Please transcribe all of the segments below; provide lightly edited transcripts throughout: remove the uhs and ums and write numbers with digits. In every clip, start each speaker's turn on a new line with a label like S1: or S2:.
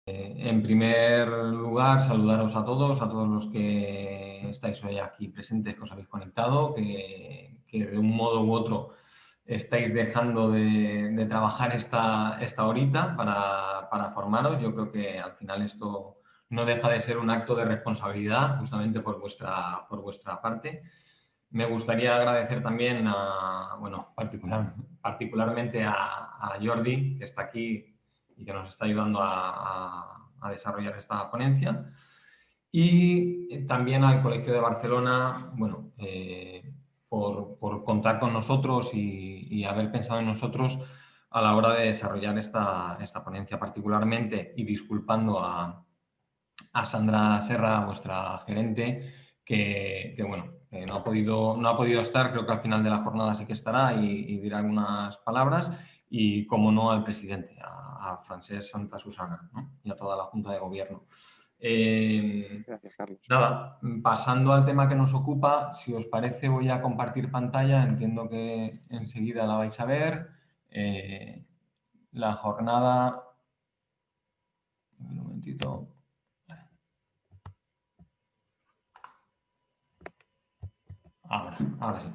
S1: En primer lugar, saludaros a todos los que estáis hoy aquí presentes, que os habéis conectado, que de un modo u otro estáis dejando de trabajar esta horita para formaros. Yo creo que al final esto no deja de ser un acto de responsabilidad justamente por vuestra parte. Me gustaría agradecer también particularmente a Jordi, que está aquí y que nos está ayudando a desarrollar esta ponencia. Y también al Colegio de Barcelona, por contar con nosotros y haber pensado en nosotros a la hora de desarrollar esta ponencia particularmente, y disculpando a Sandra Serra, vuestra gerente, que no ha podido estar. Creo que al final de la jornada sí que estará y dirá algunas palabras. Y, como no, al presidente, a Francesc Santasusagna, ¿no? Y a toda la Junta de Gobierno.
S2: Gracias, Carlos.
S1: Nada, pasando al tema que nos ocupa, si os parece voy a compartir pantalla. Entiendo que enseguida la vais a ver. La jornada... Un momentito. Ahora sí.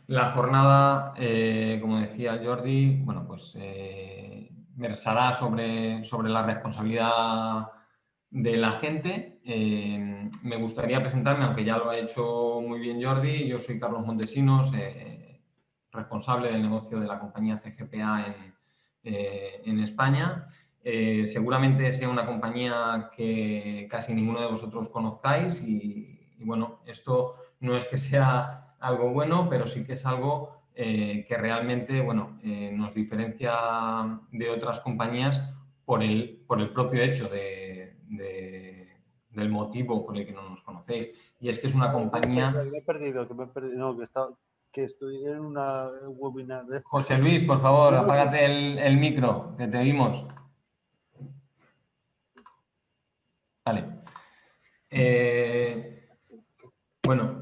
S1: La jornada, como decía Jordi, versará sobre la responsabilidad de la gente. Me gustaría presentarme, aunque ya lo ha hecho muy bien Jordi. Yo soy Carlos Montesinos, responsable del negocio de la compañía CGPA en España. Seguramente sea una compañía que casi ninguno de vosotros conozcáis y bueno, esto no es que sea algo bueno, pero sí que es algo que realmente nos diferencia de otras compañías por el propio hecho del motivo por el que no nos conocéis. Y es que es una compañía...
S2: Me he perdido, no, que estoy en un webinar de...
S1: José Luis, por favor, apágate el micro, que te oímos. Vale.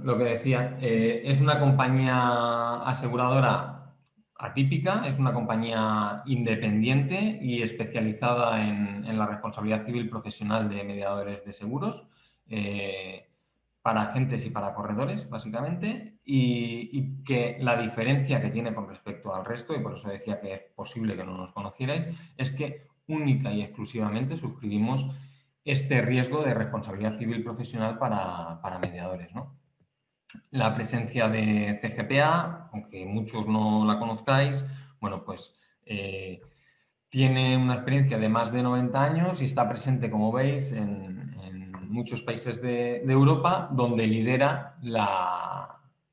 S1: Lo que decía, es una compañía aseguradora atípica, es una compañía independiente y especializada en la responsabilidad civil profesional de mediadores de seguros, para agentes y para corredores, básicamente, y que la diferencia que tiene con respecto al resto, y por eso decía que es posible que no nos conocierais, es que única y exclusivamente suscribimos este riesgo de responsabilidad civil profesional para mediadores, ¿no? La presencia de CGPA, aunque muchos no la conozcáis, tiene una experiencia de más de 90 años y está presente, como veis, en muchos países de Europa, donde lidera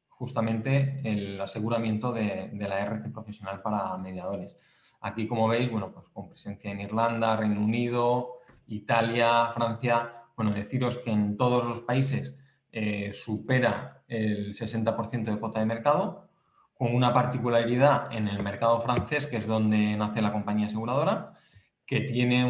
S1: justamente el aseguramiento de la RC profesional para mediadores. Aquí, como veis, con presencia en Irlanda, Reino Unido, Italia, Francia. Deciros que en todos los países supera el 60% de cuota de mercado, con una particularidad en el mercado francés, que es donde nace la compañía aseguradora, que tiene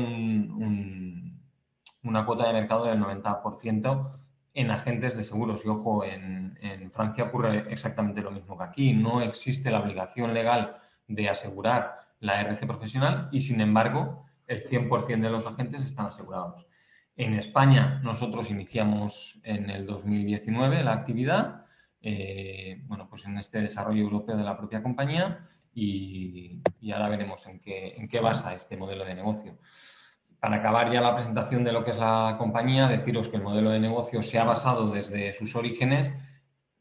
S1: una cuota de mercado del 90% en agentes de seguros. Y ojo, en Francia ocurre exactamente lo mismo que aquí. No existe la obligación legal de asegurar la RC profesional y, sin embargo, el 100% de los agentes están asegurados. En España nosotros iniciamos en el 2019 la actividad, en este desarrollo europeo de la propia compañía, y ahora veremos en qué basa este modelo de negocio. Para acabar ya la presentación de lo que es la compañía, deciros que el modelo de negocio se ha basado desde sus orígenes,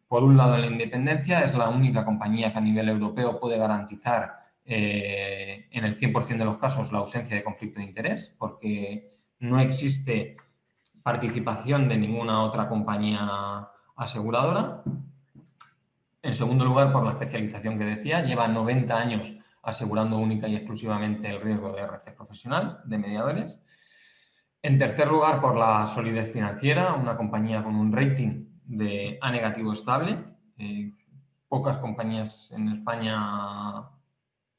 S1: por un lado, en la independencia. Es la única compañía que a nivel europeo puede garantizar en el 100% de los casos la ausencia de conflicto de interés, porque no existe participación de ninguna otra compañía aseguradora. En segundo lugar, por la especialización que decía, lleva 90 años asegurando única y exclusivamente el riesgo de RC profesional de mediadores. En tercer lugar, por la solidez financiera, una compañía con un rating de A negativo estable. Pocas compañías en España,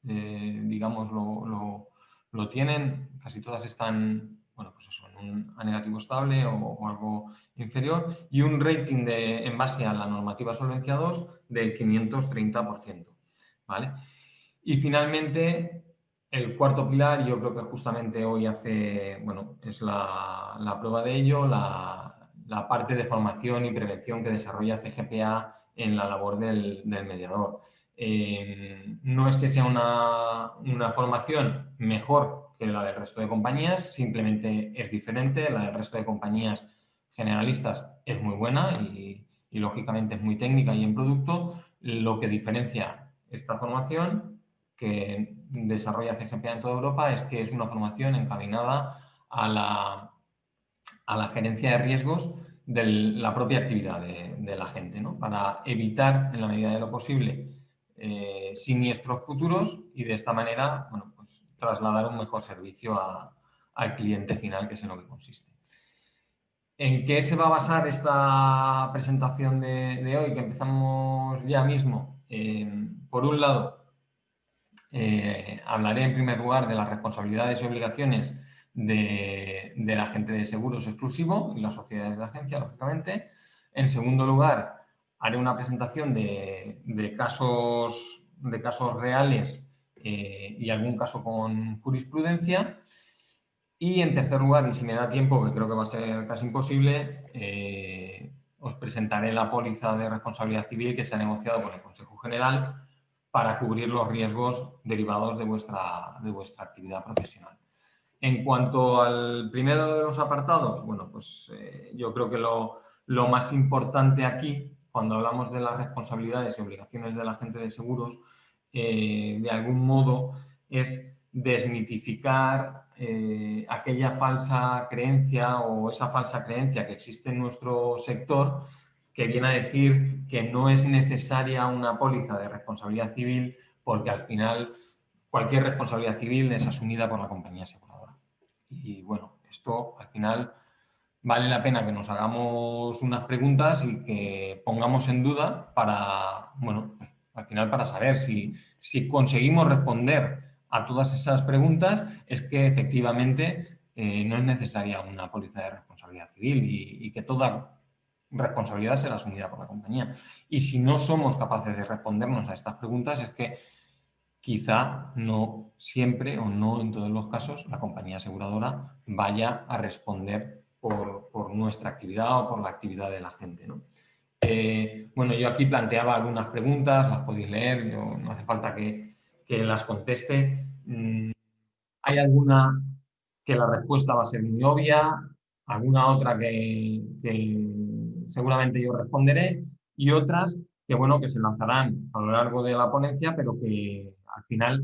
S1: digamos, lo tienen. Casi todas están, en un A negativo estable o algo inferior, y un rating en base a la normativa Solvencia II del 530%. ¿Vale? Y finalmente, El cuarto pilar, yo creo que justamente hoy es la prueba de ello, la parte de formación y prevención que desarrolla CGPA en la labor del mediador. No es que sea una formación mejor que la del resto de compañías, simplemente es diferente. La del resto de compañías generalistas es muy buena y lógicamente es muy técnica y en producto. Lo que diferencia esta formación que desarrolla CGPA en toda Europa es que es una formación encaminada a la gerencia de riesgos de la propia actividad de la gente, ¿no? Para evitar, en la medida de lo posible, siniestros futuros y de esta manera, bueno, pues, trasladar un mejor servicio al cliente final, que es en lo que consiste. ¿En qué se va a basar esta presentación de hoy, que empezamos ya mismo? Por un lado, hablaré en primer lugar de las responsabilidades y obligaciones del agente de seguros exclusivo y las sociedades de agencia, lógicamente. En segundo lugar, haré una presentación de casos reales y algún caso con jurisprudencia. Y en tercer lugar, y si me da tiempo, que creo que va a ser casi imposible, os presentaré la póliza de responsabilidad civil que se ha negociado con el Consejo General para cubrir los riesgos derivados de vuestra actividad profesional. En cuanto al primero de los apartados, bueno, pues yo creo que lo más importante aquí, cuando hablamos de las responsabilidades y obligaciones del agente de seguros, de algún modo es desmitificar aquella falsa creencia o esa falsa creencia que existe en nuestro sector, que viene a decir que no es necesaria una póliza de responsabilidad civil porque al final cualquier responsabilidad civil es asumida por la compañía aseguradora. Y bueno, esto al final vale la pena que nos hagamos unas preguntas y que pongamos en duda para, bueno, al final para saber si conseguimos responder a todas esas preguntas, es que efectivamente no es necesaria una póliza de responsabilidad civil y que toda responsabilidad será asumida por la compañía. Y si no somos capaces de respondernos a estas preguntas, es que quizá no siempre o no en todos los casos la compañía aseguradora vaya a responder por nuestra actividad o por la actividad de la gente, ¿no? Bueno, yo aquí planteaba algunas preguntas, las podéis leer, no hace falta que las conteste. Hay alguna que la respuesta va a ser muy obvia, alguna otra que seguramente yo responderé y otras que, bueno, que se lanzarán a lo largo de la ponencia, pero que al final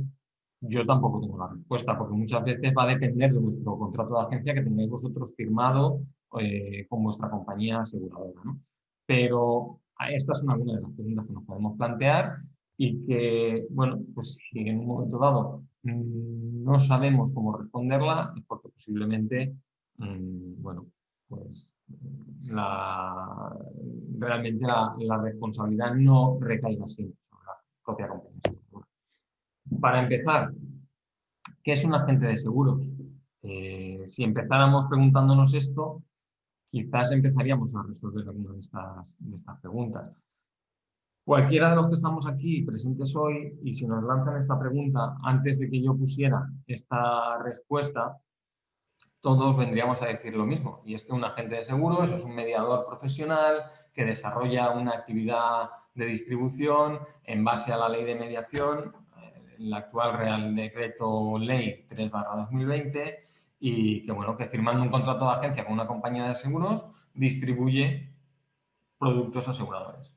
S1: yo tampoco tengo la respuesta, porque muchas veces va a depender de vuestro contrato de agencia que tengáis vosotros firmado con vuestra compañía aseguradora, ¿no? Pero esta es una de las preguntas que nos podemos plantear y que, bueno, pues si en un momento dado no sabemos cómo responderla, es porque posiblemente, bueno, pues realmente la responsabilidad no recaiga siempre sobre la propia compañía. Para empezar, ¿qué es un agente de seguros? Si empezáramos preguntándonos esto, quizás empezaríamos a resolver algunas de estas preguntas. Cualquiera de los que estamos aquí presentes hoy, y si nos lanzan esta pregunta antes de que yo pusiera esta respuesta, todos vendríamos a decir lo mismo. Y es que un agente de seguros es un mediador profesional que desarrolla una actividad de distribución en base a la ley de mediación, el actual Real Decreto Ley 3/2020, y que, bueno, que firmando un contrato de agencia con una compañía de seguros distribuye productos aseguradores.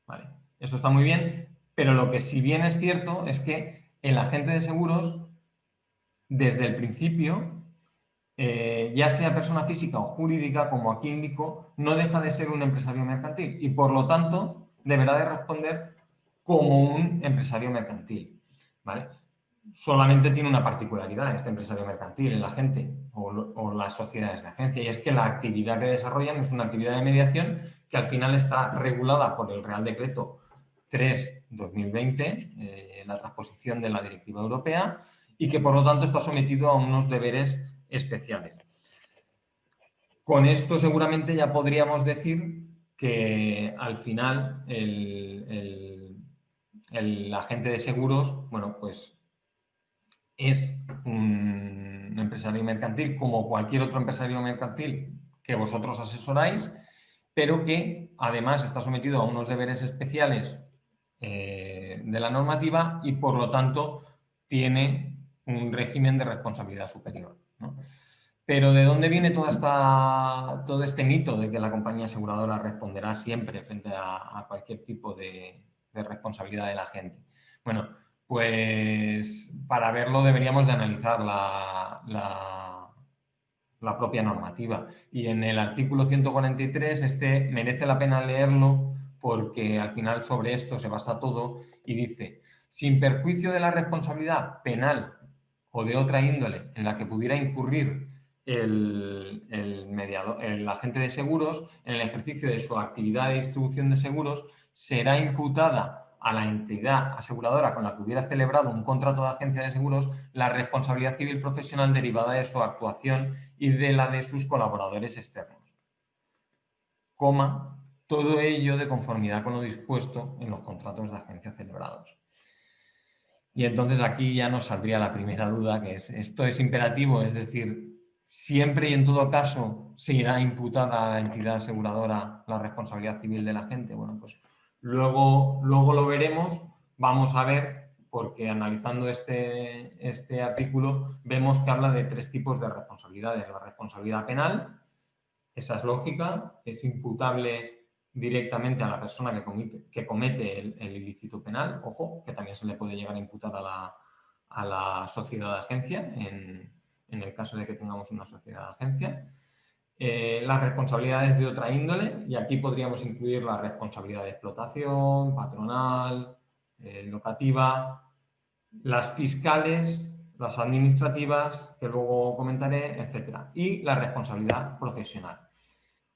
S1: ¿Vale? Eso está muy bien, pero lo que si bien es cierto es que el agente de seguros, desde el principio, ya sea persona física o jurídica, como aquí indico, no deja de ser un empresario mercantil y, por lo tanto, deberá de responder como un empresario mercantil. ¿Vale? Solamente tiene una particularidad este empresario mercantil, el agente o las sociedades de agencia, y es que la actividad que desarrollan es una actividad de mediación que al final está regulada por el Real Decreto 3/2020, la transposición de la Directiva Europea, y que por lo tanto está sometido a unos deberes especiales. Con esto seguramente ya podríamos decir que al final el agente de seguros, bueno, pues es un empresario mercantil como cualquier otro empresario mercantil que vosotros asesoráis, pero que además está sometido a unos deberes especiales de la normativa y por lo tanto tiene un régimen de responsabilidad superior, ¿no? Pero ¿de dónde viene todo este mito de que la compañía aseguradora responderá siempre frente a cualquier tipo de responsabilidad de la gente? Bueno, pues para verlo deberíamos de analizar la propia normativa. Y en el artículo 143 merece la pena leerlo porque al final sobre esto se basa todo y dice, sin perjuicio de la responsabilidad penal o de otra índole en la que pudiera incurrir el agente de seguros en el ejercicio de su actividad de distribución de seguros, será imputada a la entidad aseguradora con la que hubiera celebrado un contrato de agencia de seguros la responsabilidad civil profesional derivada de su actuación y de la de sus colaboradores externos. Coma, todo ello de conformidad con lo dispuesto en los contratos de agencia celebrados. Y entonces aquí ya nos saldría la primera duda, que es, ¿esto es imperativo? Es decir, ¿siempre y en todo caso se irá imputada a la entidad aseguradora la responsabilidad civil del agente? Bueno, pues luego lo veremos. Vamos a ver, porque analizando este artículo vemos que habla de 3 tipos de responsabilidades. La responsabilidad penal, esa es lógica, es imputable directamente a la persona que comete el ilícito penal, ojo, que también se le puede llegar a imputar a la sociedad de agencia en el caso de que tengamos una sociedad de agencia. Las responsabilidades de otra índole, y aquí podríamos incluir la responsabilidad de explotación, patronal, locativa, las fiscales, las administrativas, que luego comentaré, etc. Y la responsabilidad profesional.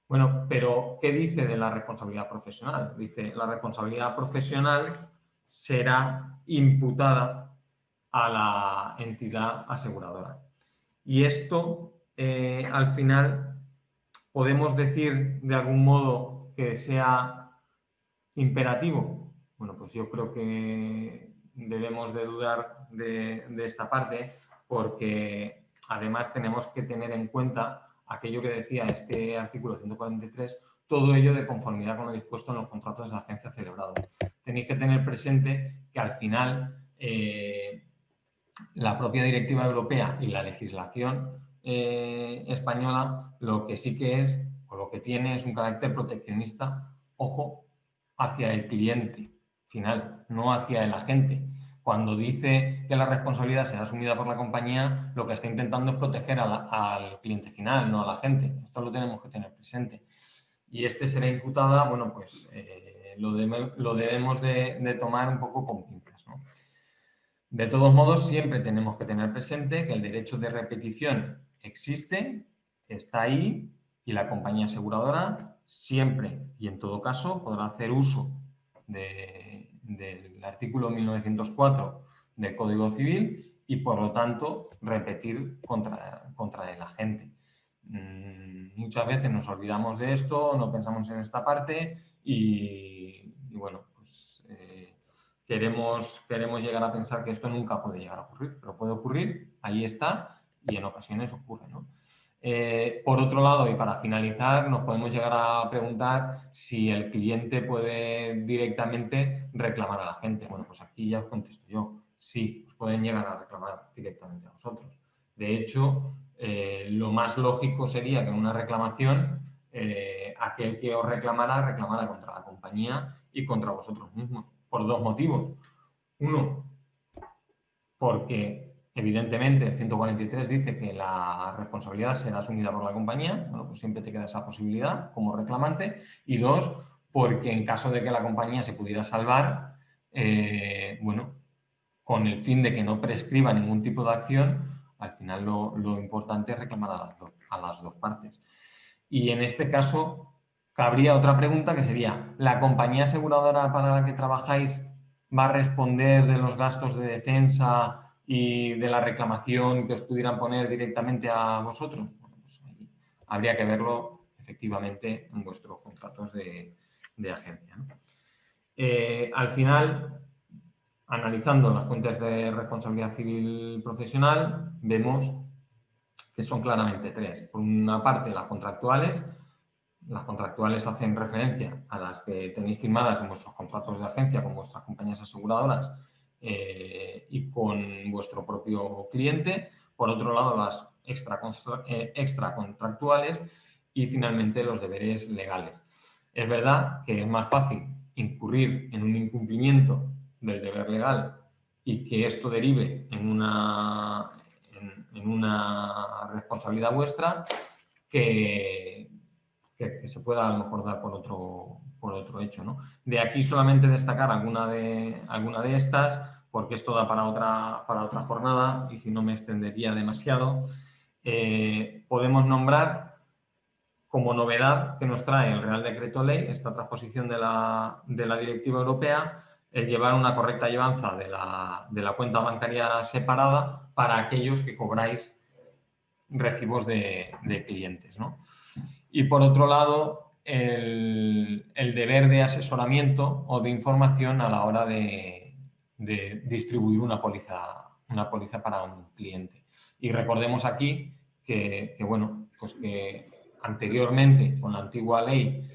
S1: Bueno, pero ¿qué dice de la responsabilidad profesional? Dice, la responsabilidad profesional será imputada a la entidad aseguradora. Y esto, al final, podemos decir de algún modo que sea imperativo. Bueno, pues yo creo que debemos de dudar de esta parte porque además tenemos que tener en cuenta aquello que decía este artículo 143, todo ello de conformidad con lo dispuesto en los contratos de agencia celebrados. Tenéis que tener presente que al final la propia directiva europea y la legislación española lo que sí que es, o lo que tiene es un carácter proteccionista, ojo, hacia el cliente final, no hacia el agente. Cuando dice que la responsabilidad será asumida por la compañía, lo que está intentando es proteger al cliente final, no al agente. Esto lo tenemos que tener presente. Y será imputada, bueno, pues lo debemos de tomar un poco con pinzas, ¿no? De todos modos, siempre tenemos que tener presente que el derecho de repetición existe, está ahí, y la compañía aseguradora siempre y en todo caso podrá hacer uso del artículo 1904 del Código Civil y, por lo tanto, repetir contra el agente. Muchas veces nos olvidamos de esto, no pensamos en esta parte y bueno, pues queremos llegar a pensar que esto nunca puede llegar a ocurrir, pero puede ocurrir, ahí está, y en ocasiones ocurre, ¿no? Por otro lado, y para finalizar, nos podemos llegar a preguntar si el cliente puede directamente reclamar a la gente. Bueno, pues aquí ya os contesto yo. Sí, os pueden llegar a reclamar directamente a vosotros. De hecho, lo más lógico sería que en una reclamación aquel que os reclamara contra la compañía y contra vosotros mismos, por 2 motivos. Uno, porque evidentemente el 143 dice que la responsabilidad será asumida por la compañía, bueno, pues siempre te queda esa posibilidad como reclamante. Y 2, porque en caso de que la compañía se pudiera salvar, bueno, con el fin de que no prescriba ningún tipo de acción, al final lo importante es reclamar a las dos partes. Y en este caso, cabría otra pregunta que sería, ¿la compañía aseguradora para la que trabajáis va a responder de los gastos de defensa y de la reclamación que os pudieran poner directamente a vosotros? Bueno, pues ahí habría que verlo efectivamente en vuestros contratos de agencia, ¿no? Al final, analizando las fuentes de responsabilidad civil profesional, vemos que son claramente tres. Por una parte, las contractuales. Las contractuales hacen referencia a las que tenéis firmadas en vuestros contratos de agencia con vuestras compañías aseguradoras y con vuestro propio cliente. Por otro lado, las extracontractuales y finalmente los deberes legales. Es verdad que es más fácil incurrir en un incumplimiento del deber legal y que esto derive en una responsabilidad vuestra que se pueda a lo mejor dar por otro hecho, ¿no? De aquí solamente destacar alguna de estas, porque esto da para otra jornada y si no me extendería demasiado. Podemos nombrar como novedad que nos trae el Real Decreto Ley, esta transposición de la Directiva Europea, el llevar una correcta llevanza de la cuenta bancaria separada para aquellos que cobráis recibos de clientes, ¿no? Y por otro lado, el deber de asesoramiento o de información a la hora de distribuir una póliza para un cliente. Y recordemos aquí que bueno, pues que anteriormente, con la antigua ley,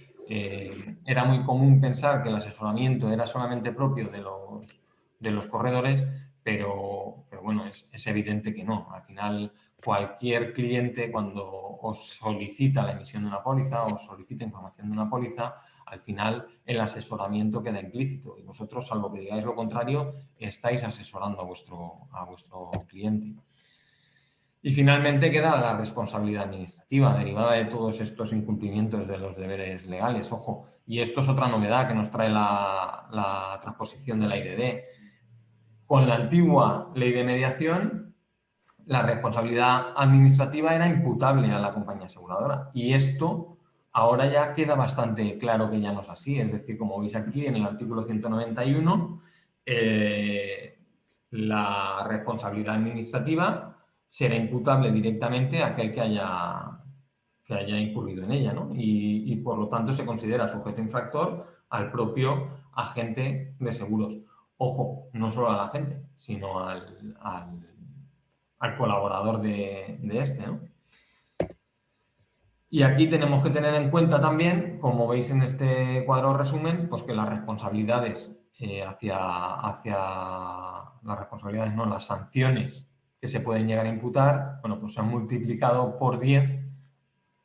S1: era muy común pensar que el asesoramiento era solamente propio de los corredores, pero bueno, es evidente que no. Al final, cualquier cliente, cuando os solicita la emisión de una póliza o os solicita información de una póliza, al final el asesoramiento queda implícito y vosotros, salvo que digáis lo contrario, estáis asesorando a vuestro cliente. Y finalmente queda la responsabilidad administrativa derivada de todos estos incumplimientos de los deberes legales. Ojo, y esto es otra novedad que nos trae la transposición de la IDD. Con la antigua ley de mediación, la responsabilidad administrativa era imputable a la compañía aseguradora y esto ahora ya queda bastante claro que ya no es así. Es decir, como veis aquí en el artículo 191, la responsabilidad administrativa será imputable directamente a aquel que haya incurrido en ella, ¿no? Y por lo tanto se considera sujeto infractor al propio agente de seguros. Ojo, no solo al agente, sino al colaborador de este, ¿no? Y aquí tenemos que tener en cuenta también, como veis en este cuadro resumen, pues que las responsabilidades las sanciones que se pueden llegar a imputar, bueno, pues se han multiplicado por 10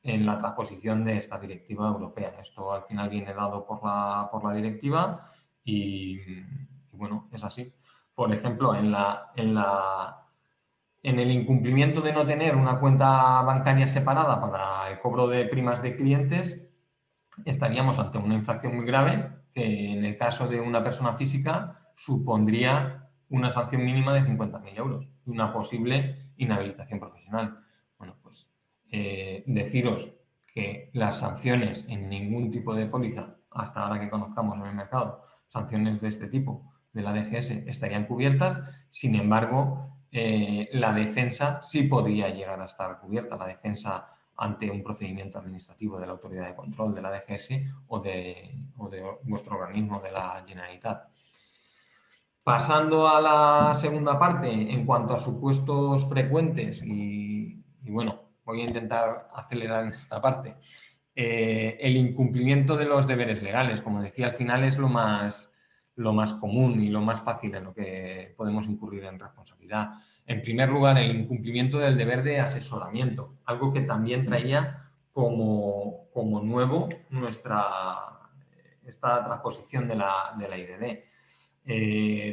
S1: en la transposición de esta directiva europea. Esto al final viene dado por la directiva y bueno, es así. Por ejemplo, en el incumplimiento de no tener una cuenta bancaria separada para el cobro de primas de clientes, estaríamos ante una infracción muy grave que en el caso de una persona física supondría una sanción mínima de 50.000 euros y una posible inhabilitación profesional. Bueno, pues deciros que las sanciones en ningún tipo de póliza, hasta ahora que conozcamos en el mercado, sanciones de este tipo de la DGS estarían cubiertas, sin embargo, la defensa sí podría llegar a estar cubierta, la defensa ante un procedimiento administrativo de la autoridad de control de la DGS o de vuestro organismo de la Generalitat. Pasando a la segunda parte, en cuanto a supuestos frecuentes, y bueno, voy a intentar acelerar en esta parte, el incumplimiento de los deberes legales, como decía, al final es lo más común y lo más fácil en lo que podemos incurrir en responsabilidad. En primer lugar, el incumplimiento del deber de asesoramiento, algo que también traía como nuevo esta transposición de la IDD.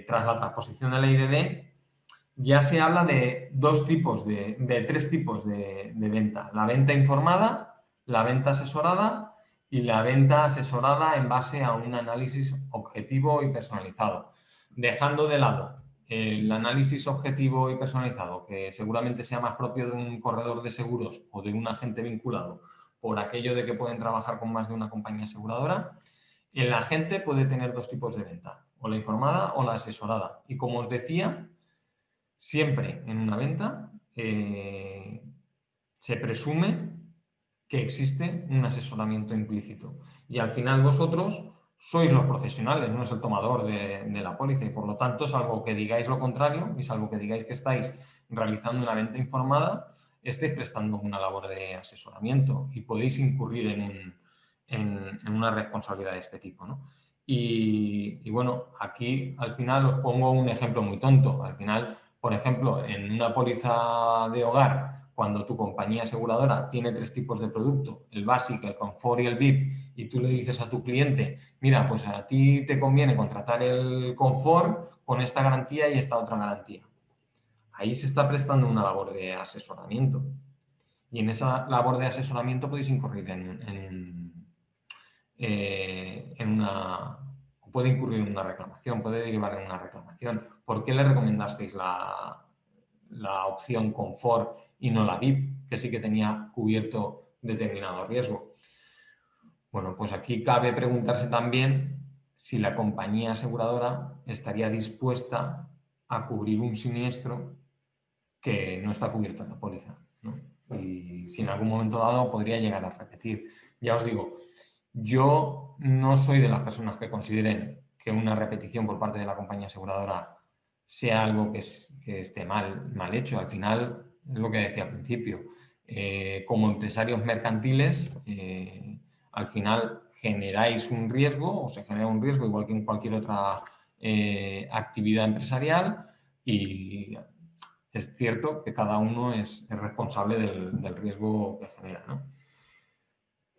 S1: Tras la transposición de la IDD, ya se habla de tres tipos de venta. La venta informada, la venta asesorada y la venta asesorada en base a un análisis objetivo y personalizado. Dejando de lado el análisis objetivo y personalizado, que seguramente sea más propio de un corredor de seguros o de un agente vinculado por aquello de que pueden trabajar con más de una compañía aseguradora, el agente puede tener dos tipos de venta, o la informada o la asesorada. Y como os decía, siempre en una venta se presume que existe un asesoramiento implícito y al final vosotros sois los profesionales, no es el tomador de la póliza y por lo tanto, salvo que digáis lo contrario y salvo que digáis que estáis realizando una venta informada, estáis prestando una labor de asesoramiento y podéis incurrir en una responsabilidad de este tipo, ¿no? Y bueno, aquí al final os pongo un ejemplo muy tonto. Al final, por ejemplo, en una póliza de hogar, cuando tu compañía aseguradora tiene 3 tipos de producto, el básico, el confort y el VIP, y tú le dices a tu cliente, mira, pues a ti te conviene contratar el confort con esta garantía y esta otra garantía. Ahí se está prestando una labor de asesoramiento. Y en esa labor de asesoramiento podéis incurrir puede incurrir en una reclamación, puede derivar en una reclamación. ¿Por qué le recomendasteis la opción confort y no la VIP, que sí que tenía cubierto determinado riesgo? Bueno, pues aquí cabe preguntarse también si la compañía aseguradora estaría dispuesta a cubrir un siniestro que no está cubierto en la póliza, ¿no? Y si en algún momento dado podría llegar a repetir. Ya os digo, yo no soy de las personas que consideren que una repetición por parte de la compañía aseguradora sea algo que esté mal hecho. Al final, es lo que decía al principio, como empresarios mercantiles, al final generáis un riesgo o se genera un riesgo igual que en cualquier otra actividad empresarial y es cierto que cada uno es responsable del riesgo que genera, ¿no?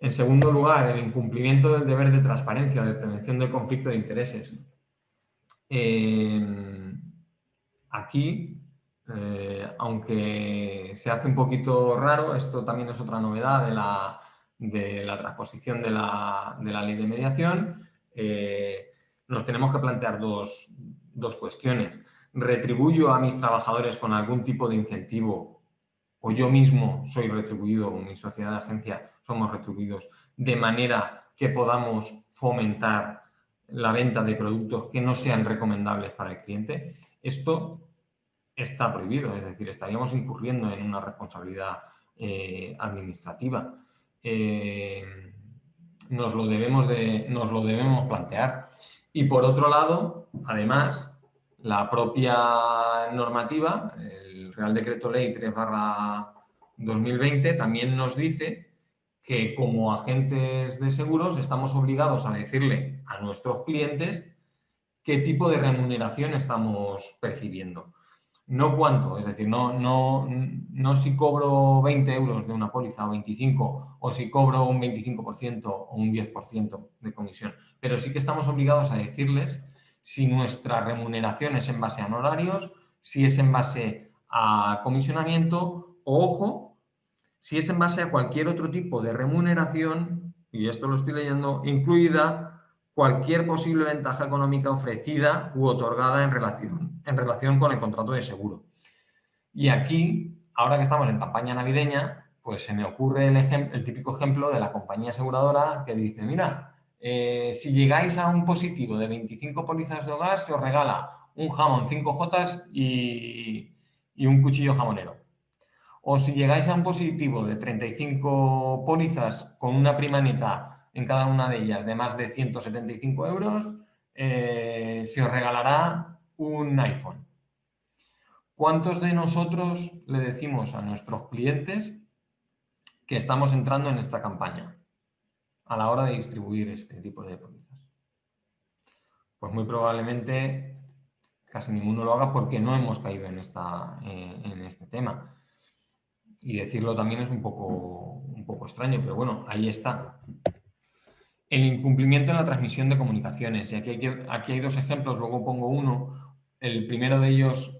S1: En segundo lugar, el incumplimiento del deber de transparencia, de prevención del conflicto de intereses. Aquí, aunque se hace un poquito raro, esto también es otra novedad de la transposición de la ley de mediación, nos tenemos que plantear dos cuestiones. ¿Retribuyo a mis trabajadores con algún tipo de incentivo o yo mismo soy retribuido o mi sociedad de agencia somos retribuidos de manera que podamos fomentar la venta de productos que no sean recomendables para el cliente? Esto está prohibido, es decir, estaríamos incurriendo en una responsabilidad administrativa. Nos lo debemos plantear. Y por otro lado, además, la propia normativa, el Real Decreto Ley 3/2020, también nos dice que como agentes de seguros estamos obligados a decirle a nuestros clientes qué tipo de remuneración estamos percibiendo. No cuánto, es decir, no si cobro 20 euros de una póliza o 25, o si cobro un 25% o un 10% de comisión, pero sí que estamos obligados a decirles si nuestra remuneración es en base a honorarios, si es en base a comisionamiento o, ojo, si es en base a cualquier otro tipo de remuneración, y esto lo estoy leyendo, incluida cualquier posible ventaja económica ofrecida u otorgada en relación con el contrato de seguro. Y aquí, ahora que estamos en campaña navideña, pues se me ocurre el típico ejemplo de la compañía aseguradora que dice, mira, si llegáis a un positivo de 25 pólizas de hogar, se os regala un jamón 5J y un cuchillo jamonero. O si llegáis a un positivo de 35 pólizas con una prima neta en cada una de ellas de más de 175 euros, se os regalará un iPhone. ¿Cuántos de nosotros le decimos a nuestros clientes que estamos entrando en esta campaña a la hora de distribuir este tipo de pólizas? Pues muy probablemente casi ninguno lo haga porque no hemos caído en este tema. Y decirlo también es un poco extraño, pero bueno, ahí está. El incumplimiento en la transmisión de comunicaciones. Y aquí hay dos ejemplos, luego pongo uno. El primero de ellos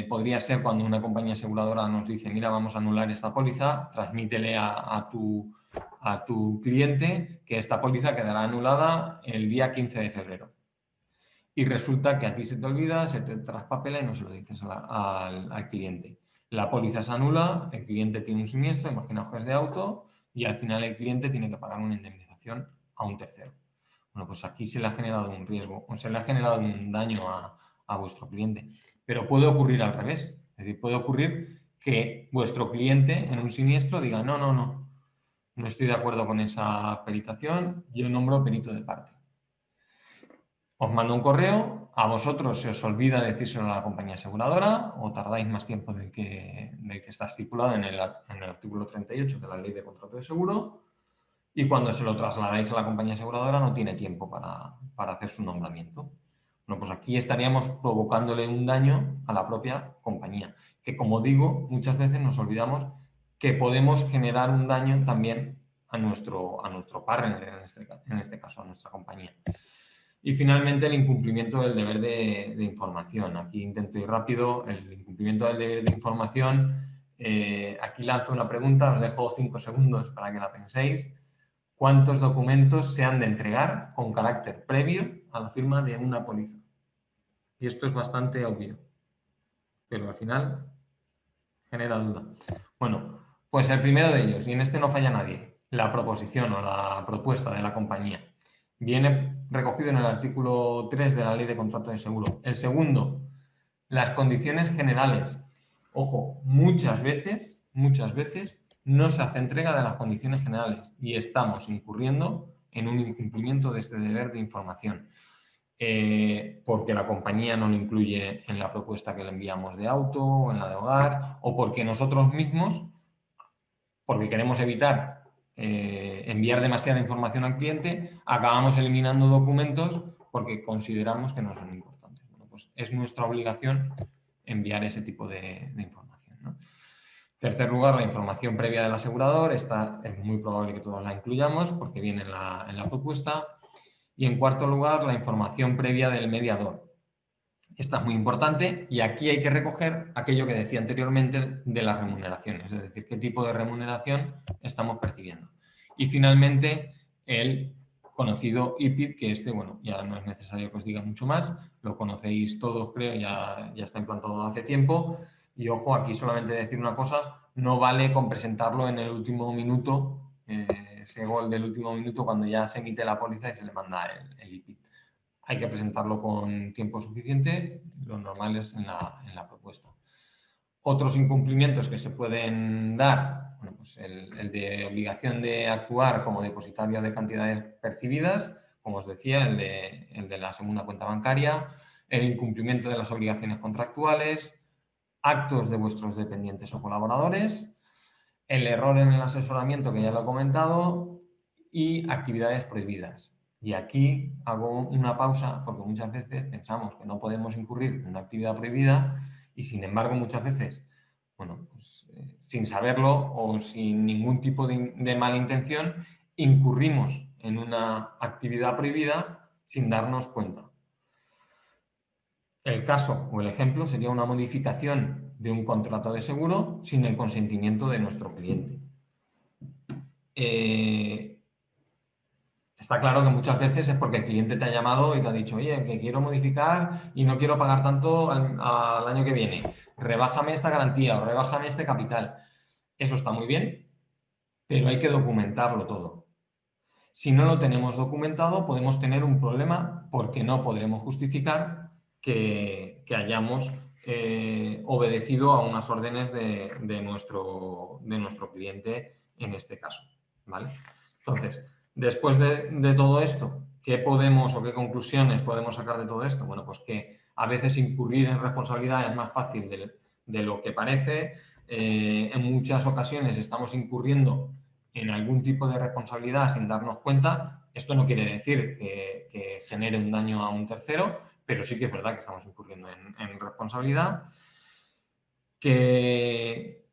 S1: podría ser cuando una compañía aseguradora nos dice, mira, vamos a anular esta póliza, transmítele a tu cliente que esta póliza quedará anulada el día 15 de febrero. Y resulta que a ti se te olvida, se te traspapela y no se lo dices al cliente. La póliza se anula, el cliente tiene un siniestro, imaginaos que es de auto, y al final el cliente tiene que pagar una indemnización a un tercero. Bueno, pues aquí se le ha generado un riesgo, o se le ha generado un daño a vuestro cliente. Pero puede ocurrir al revés. Es decir, puede ocurrir que vuestro cliente en un siniestro diga, no estoy de acuerdo con esa peritación, yo nombro perito de parte. os mando un correo, a vosotros se os olvida decírselo a la compañía aseguradora o tardáis más tiempo del que está estipulado en el artículo 38 de la Ley de Contrato de Seguro, y cuando se lo trasladáis a la compañía aseguradora no tiene tiempo para hacer su nombramiento. Bueno, pues aquí estaríamos provocándole un daño a la propia compañía, que como digo, muchas veces nos olvidamos que podemos generar un daño también a nuestro partner, en este caso, a nuestra compañía. Y finalmente, el incumplimiento del deber de información. Aquí intento ir rápido. El incumplimiento del deber de información, aquí lanzo una pregunta, os dejo 5 segundos para que la penséis. ¿Cuántos documentos se han de entregar con carácter previo a la firma de una póliza? Y esto es bastante obvio, pero al final genera duda. Bueno, pues el primero de ellos, y en este no falla nadie, la proposición o la propuesta de la compañía. Viene recogido en el artículo 3 de la Ley de Contrato de Seguro. El segundo, las condiciones generales. Ojo, muchas veces no se hace entrega de las condiciones generales y estamos incurriendo en un incumplimiento de este deber de información. Porque la compañía no lo incluye en la propuesta que le enviamos de auto o en la de hogar, o porque nosotros mismos, porque queremos evitar enviar demasiada información al cliente, acabamos eliminando documentos porque consideramos que no son importantes. Bueno, pues es nuestra obligación enviar ese tipo de información, ¿no? En tercer lugar, la información previa del asegurador. Esta es muy probable que todos la incluyamos porque viene en la propuesta. Y en cuarto lugar, la información previa del mediador. Esta es muy importante y aquí hay que recoger aquello que decía anteriormente de las remuneraciones, es decir, qué tipo de remuneración estamos percibiendo. Y finalmente, el conocido IPID, que bueno, ya no es necesario que os diga mucho más, lo conocéis todos, creo, ya está implantado hace tiempo. Y ojo, aquí solamente decir una cosa, no vale con presentarlo en el último minuto, ese gol del último minuto cuando ya se emite la póliza y se le manda el IPID. Hay que presentarlo con tiempo suficiente, lo normal es en la propuesta. Otros incumplimientos que se pueden dar, bueno, pues el de obligación de actuar como depositario de cantidades percibidas, como os decía, el de la segunda cuenta bancaria, el incumplimiento de las obligaciones contractuales, actos de vuestros dependientes o colaboradores, el error en el asesoramiento, que ya lo he comentado, y actividades prohibidas. Y aquí hago una pausa porque muchas veces pensamos que no podemos incurrir en una actividad prohibida y, sin embargo, muchas veces, bueno, pues, sin saberlo o sin ningún tipo de mala intención, incurrimos en una actividad prohibida sin darnos cuenta. El caso o el ejemplo sería una modificación de un contrato de seguro sin el consentimiento de nuestro cliente. Está claro que muchas veces es porque el cliente te ha llamado y te ha dicho, oye, que quiero modificar y no quiero pagar tanto al año que viene. Rebájame esta garantía o rebájame este capital. Eso está muy bien, pero hay que documentarlo todo. Si no lo tenemos documentado, podemos tener un problema porque no podremos justificar que hayamos obedecido a unas órdenes de nuestro cliente en este caso, ¿vale? Entonces, después de todo esto, ¿qué podemos o qué conclusiones podemos sacar de todo esto? Bueno, pues que a veces incurrir en responsabilidad es más fácil de lo que parece. En muchas ocasiones estamos incurriendo en algún tipo de responsabilidad sin darnos cuenta. Esto no quiere decir que genere un daño a un tercero, pero sí que es verdad que estamos incurriendo en responsabilidad. Que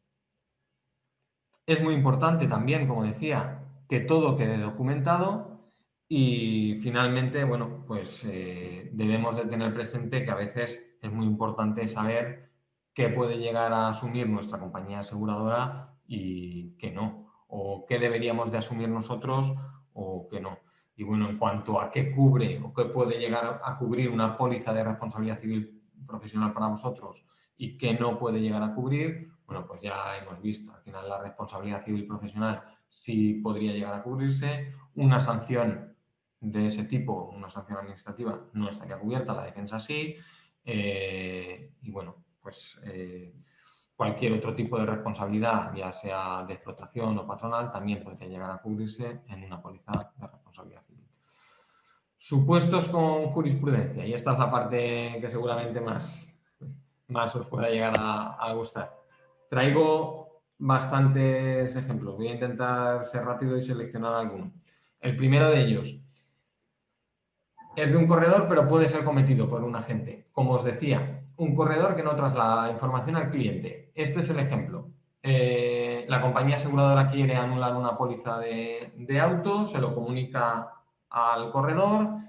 S1: es muy importante también, como decía, que todo quede documentado y finalmente, bueno, pues debemos de tener presente que a veces es muy importante saber qué puede llegar a asumir nuestra compañía aseguradora y qué no, o qué deberíamos de asumir nosotros o qué no. Y bueno, en cuanto a qué cubre o qué puede llegar a cubrir una póliza de responsabilidad civil profesional para vosotros y qué no puede llegar a cubrir, bueno, pues ya hemos visto, al final la responsabilidad civil profesional sí podría llegar a cubrirse, una sanción de ese tipo, una sanción administrativa, no estaría cubierta, la defensa sí, y bueno, pues cualquier otro tipo de responsabilidad, ya sea de explotación o patronal, también podría llegar a cubrirse en una póliza de responsabilidad civil. Supuestos con jurisprudencia, y esta es la parte que seguramente más os pueda llegar a gustar. Traigo bastantes ejemplos, voy a intentar ser rápido y seleccionar alguno. El primero de ellos es de un corredor, pero puede ser cometido por un agente. Como os decía, un corredor que no traslada la información al cliente. Este es el ejemplo. La compañía aseguradora quiere anular una póliza de auto, se lo comunica al corredor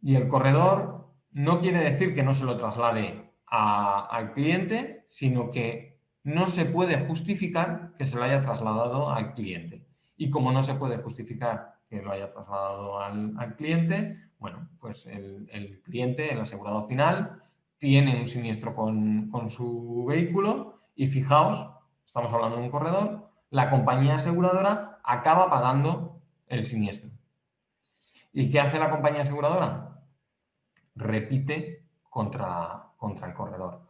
S1: y el corredor no quiere decir que no se lo traslade al cliente, sino que no se puede justificar que se lo haya trasladado al cliente. Y como no se puede justificar que lo haya trasladado al cliente, bueno, pues el cliente, el asegurado final, tiene un siniestro con su vehículo y fijaos, estamos hablando de un corredor, la compañía aseguradora acaba pagando el siniestro. ¿Y qué hace la compañía aseguradora? Repite contra el corredor.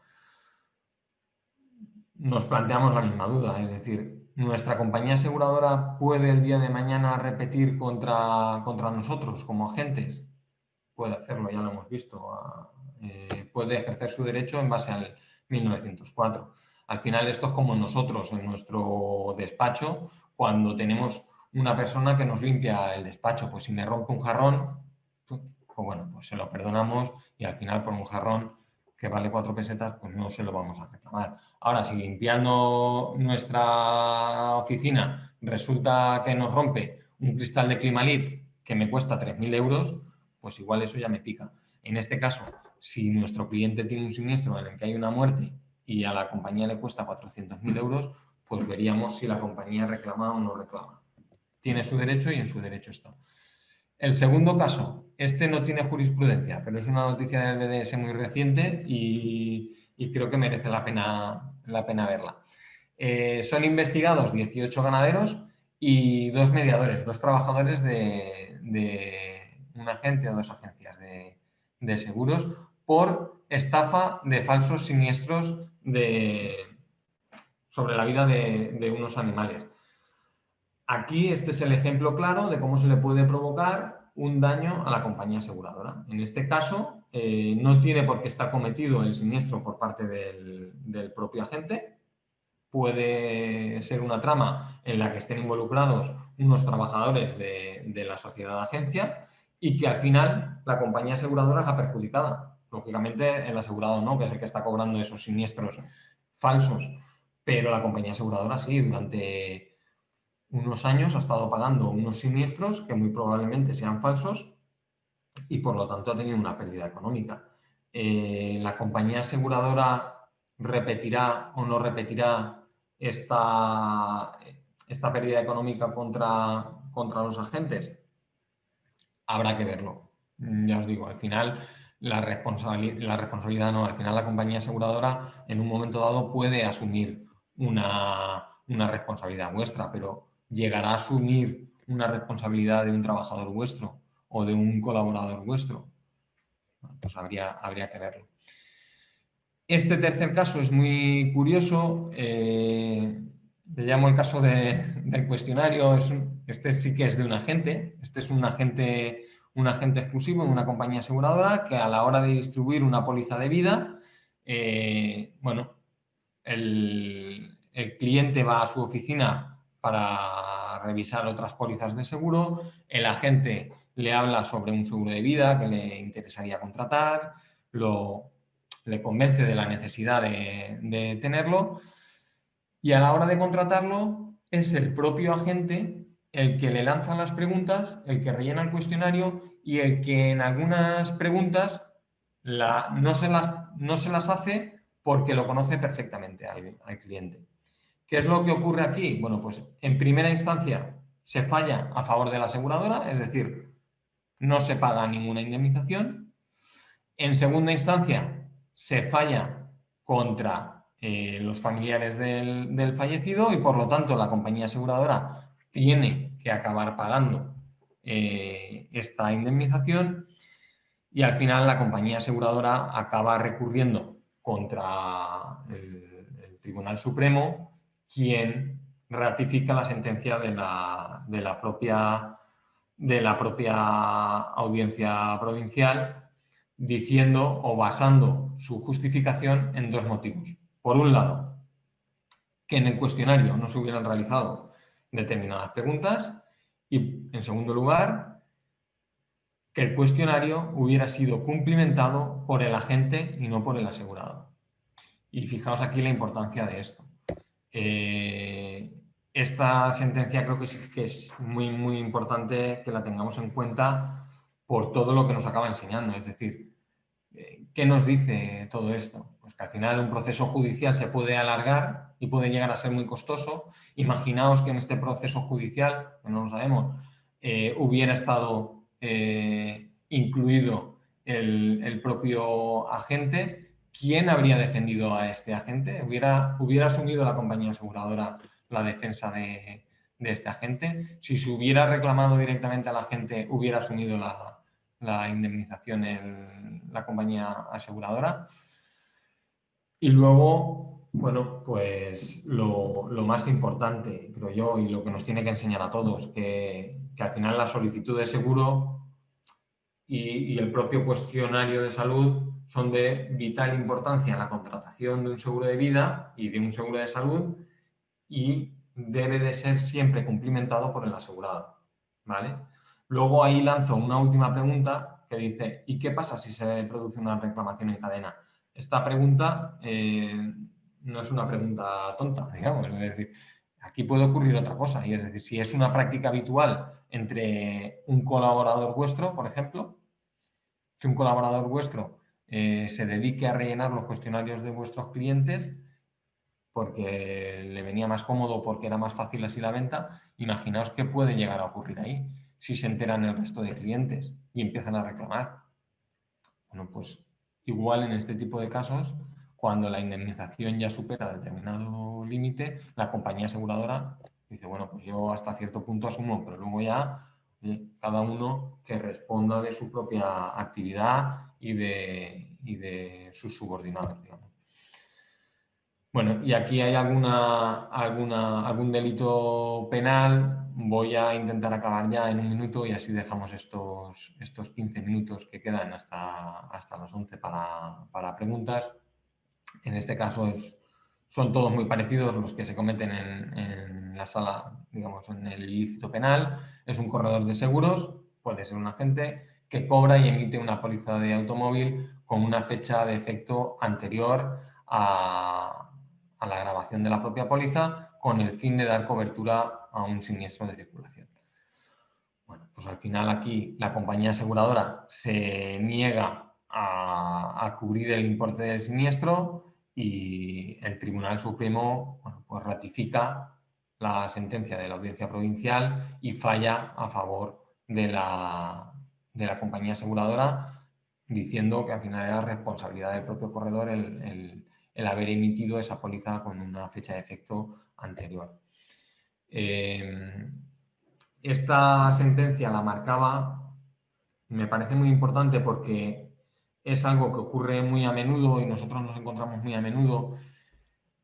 S1: Nos planteamos la misma duda, es decir, ¿nuestra compañía aseguradora puede el día de mañana repetir contra nosotros como agentes? Puede hacerlo, ya lo hemos visto. Puede ejercer su derecho en base al 1904. Al final esto es como nosotros en nuestro despacho, cuando tenemos una persona que nos limpia el despacho, pues si me rompe un jarrón, pues bueno, pues se lo perdonamos y al final por un jarrón que vale 4 pesetas, pues no se lo vamos a reclamar. Ahora, si limpiando nuestra oficina resulta que nos rompe un cristal de Climalit que me cuesta 3.000 euros, pues igual eso ya me pica. En este caso, si nuestro cliente tiene un siniestro en el que hay una muerte y a la compañía le cuesta 400.000 euros, pues veríamos si la compañía reclama o no reclama. Tiene su derecho y en su derecho está. El segundo caso, este no tiene jurisprudencia, pero es una noticia del BDS muy reciente y creo que merece la pena verla. Son investigados 18 ganaderos y 2 mediadores, 2 trabajadores de un agente o 2 agencias de seguros por estafa de falsos siniestros sobre la vida de unos animales. Aquí este es el ejemplo claro de cómo se le puede provocar un daño a la compañía aseguradora. En este caso, no tiene por qué estar cometido el siniestro por parte del propio agente. Puede ser una trama en la que estén involucrados unos trabajadores de la sociedad de agencia y que al final la compañía aseguradora es la perjudicada. Lógicamente el asegurado no, que es el que está cobrando esos siniestros falsos, pero la compañía aseguradora sí, durante unos años ha estado pagando unos siniestros que muy probablemente sean falsos y por lo tanto ha tenido una pérdida económica. La compañía aseguradora repetirá o no repetirá esta pérdida económica contra los agentes. Habrá que verlo. Ya os digo, al final la responsabilidad no, al final la compañía aseguradora en un momento dado puede asumir una responsabilidad vuestra, pero llegará a asumir una responsabilidad de un trabajador vuestro o de un colaborador vuestro. Pues habría que verlo. Este tercer caso es muy curioso. Le llamo el caso del cuestionario. Este sí que es de un agente. Este es un agente exclusivo de una compañía aseguradora que a la hora de distribuir una póliza de vida, bueno, el cliente va a su oficina para revisar otras pólizas de seguro, el agente le habla sobre un seguro de vida que le interesaría contratar, le convence de la necesidad de tenerlo y a la hora de contratarlo es el propio agente el que le lanza las preguntas, el que rellena el cuestionario y el que en algunas preguntas no se las hace porque lo conoce perfectamente al cliente. ¿Qué es lo que ocurre aquí? Bueno, pues en primera instancia se falla a favor de la aseguradora, es decir, no se paga ninguna indemnización. En segunda instancia se falla contra los familiares del fallecido y por lo tanto la compañía aseguradora tiene que acabar pagando esta indemnización y al final la compañía aseguradora acaba recurriendo contra el Tribunal Supremo, quien ratifica la sentencia de la propia de la propia audiencia provincial, diciendo o basando su justificación en dos motivos. Por un lado, que en el cuestionario no se hubieran realizado determinadas preguntas y, en segundo lugar, que el cuestionario hubiera sido cumplimentado por el agente y no por el asegurado. Y fijaos aquí la importancia de esto. Esta sentencia creo que sí que es muy, muy importante que la tengamos en cuenta por todo lo que nos acaba enseñando. Es decir, ¿qué nos dice todo esto? Pues que al final un proceso judicial se puede alargar y puede llegar a ser muy costoso. Imaginaos que en este proceso judicial, que no lo sabemos, hubiera estado incluido el propio agente. ¿Quién habría defendido a este agente? ¿Hubiera asumido la compañía aseguradora la defensa de este agente? Si se hubiera reclamado directamente al agente, ¿hubiera asumido la indemnización en la compañía aseguradora? Y luego, bueno, pues lo más importante, creo yo, y lo que nos tiene que enseñar a todos, que al final la solicitud de seguro y el propio cuestionario de salud son de vital importancia en la contratación de un seguro de vida y de un seguro de salud, y debe de ser siempre cumplimentado por el asegurado, ¿vale? Luego ahí lanzo una última pregunta que dice, ¿y qué pasa si se produce una reclamación en cadena? Esta pregunta no es una pregunta tonta, digamos, es decir, aquí puede ocurrir otra cosa, y es decir, si es una práctica habitual entre un colaborador vuestro, por ejemplo, que un colaborador vuestro se dedique a rellenar los cuestionarios de vuestros clientes porque le venía más cómodo, porque era más fácil así la venta, imaginaos qué puede llegar a ocurrir ahí si se enteran el resto de clientes y empiezan a reclamar. Bueno, pues igual en este tipo de casos, cuando la indemnización ya supera determinado límite, la compañía aseguradora dice, bueno, pues yo hasta cierto punto asumo, pero luego ya cada uno que responda de su propia actividad y de sus subordinados, digamos. Bueno, y aquí hay algún delito penal. Voy a intentar acabar ya en un minuto y así dejamos estos 15 minutos que quedan hasta las 11 para preguntas. En este caso son todos muy parecidos los que se cometen en la sala, digamos, en el ilícito penal. Es un corredor de seguros, puede ser un agente que cobra y emite una póliza de automóvil con una fecha de efecto anterior a la grabación de la propia póliza, con el fin de dar cobertura a un siniestro de circulación. Bueno, pues al final aquí la compañía aseguradora se niega a cubrir el importe del siniestro y el Tribunal Supremo, bueno, pues ratifica la sentencia de la Audiencia Provincial y falla a favor de la compañía aseguradora, diciendo que al final era responsabilidad del propio corredor el haber emitido esa póliza con una fecha de efecto anterior. Esta sentencia la marcaba, me parece muy importante porque es algo que ocurre muy a menudo y nosotros nos encontramos muy a menudo.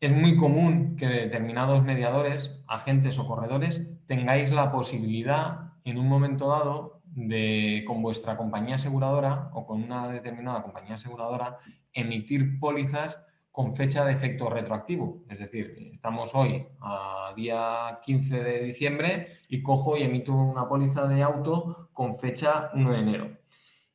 S1: Es muy común que determinados mediadores, agentes o corredores, tengáis la posibilidad en un momento dado de, con vuestra compañía aseguradora o con una determinada compañía aseguradora, emitir pólizas con fecha de efecto retroactivo. Es decir, estamos hoy a día 15 de diciembre y cojo y emito una póliza de auto con fecha 1 de enero.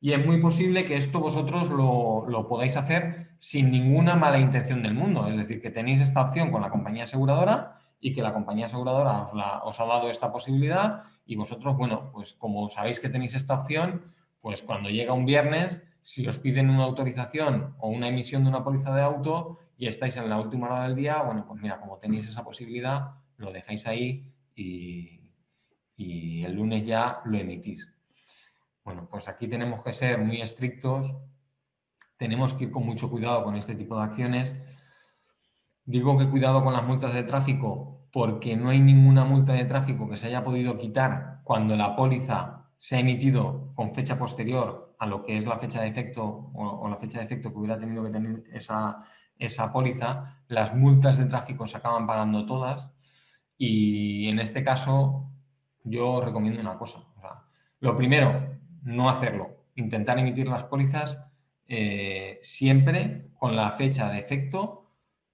S1: Y es muy posible que esto vosotros lo podáis hacer sin ninguna mala intención del mundo. Es decir, que tenéis esta opción con la compañía aseguradora y que la compañía aseguradora os ha dado esta posibilidad y vosotros, bueno, pues como sabéis que tenéis esta opción, pues cuando llega un viernes, si os piden una autorización o una emisión de una póliza de auto y estáis en la última hora del día, bueno, pues mira, como tenéis esa posibilidad, lo dejáis ahí y el lunes ya lo emitís. Bueno, pues aquí tenemos que ser muy estrictos, tenemos que ir con mucho cuidado con este tipo de acciones. Digo que cuidado con las multas de tráfico porque no hay ninguna multa de tráfico que se haya podido quitar cuando la póliza se ha emitido con fecha posterior a lo que es la fecha de efecto o la fecha de efecto que hubiera tenido que tener esa póliza. Las multas de tráfico se acaban pagando todas y en este caso yo recomiendo una cosa. O sea, Lo primero, no hacerlo. Intentar emitir las pólizas siempre con la fecha de efecto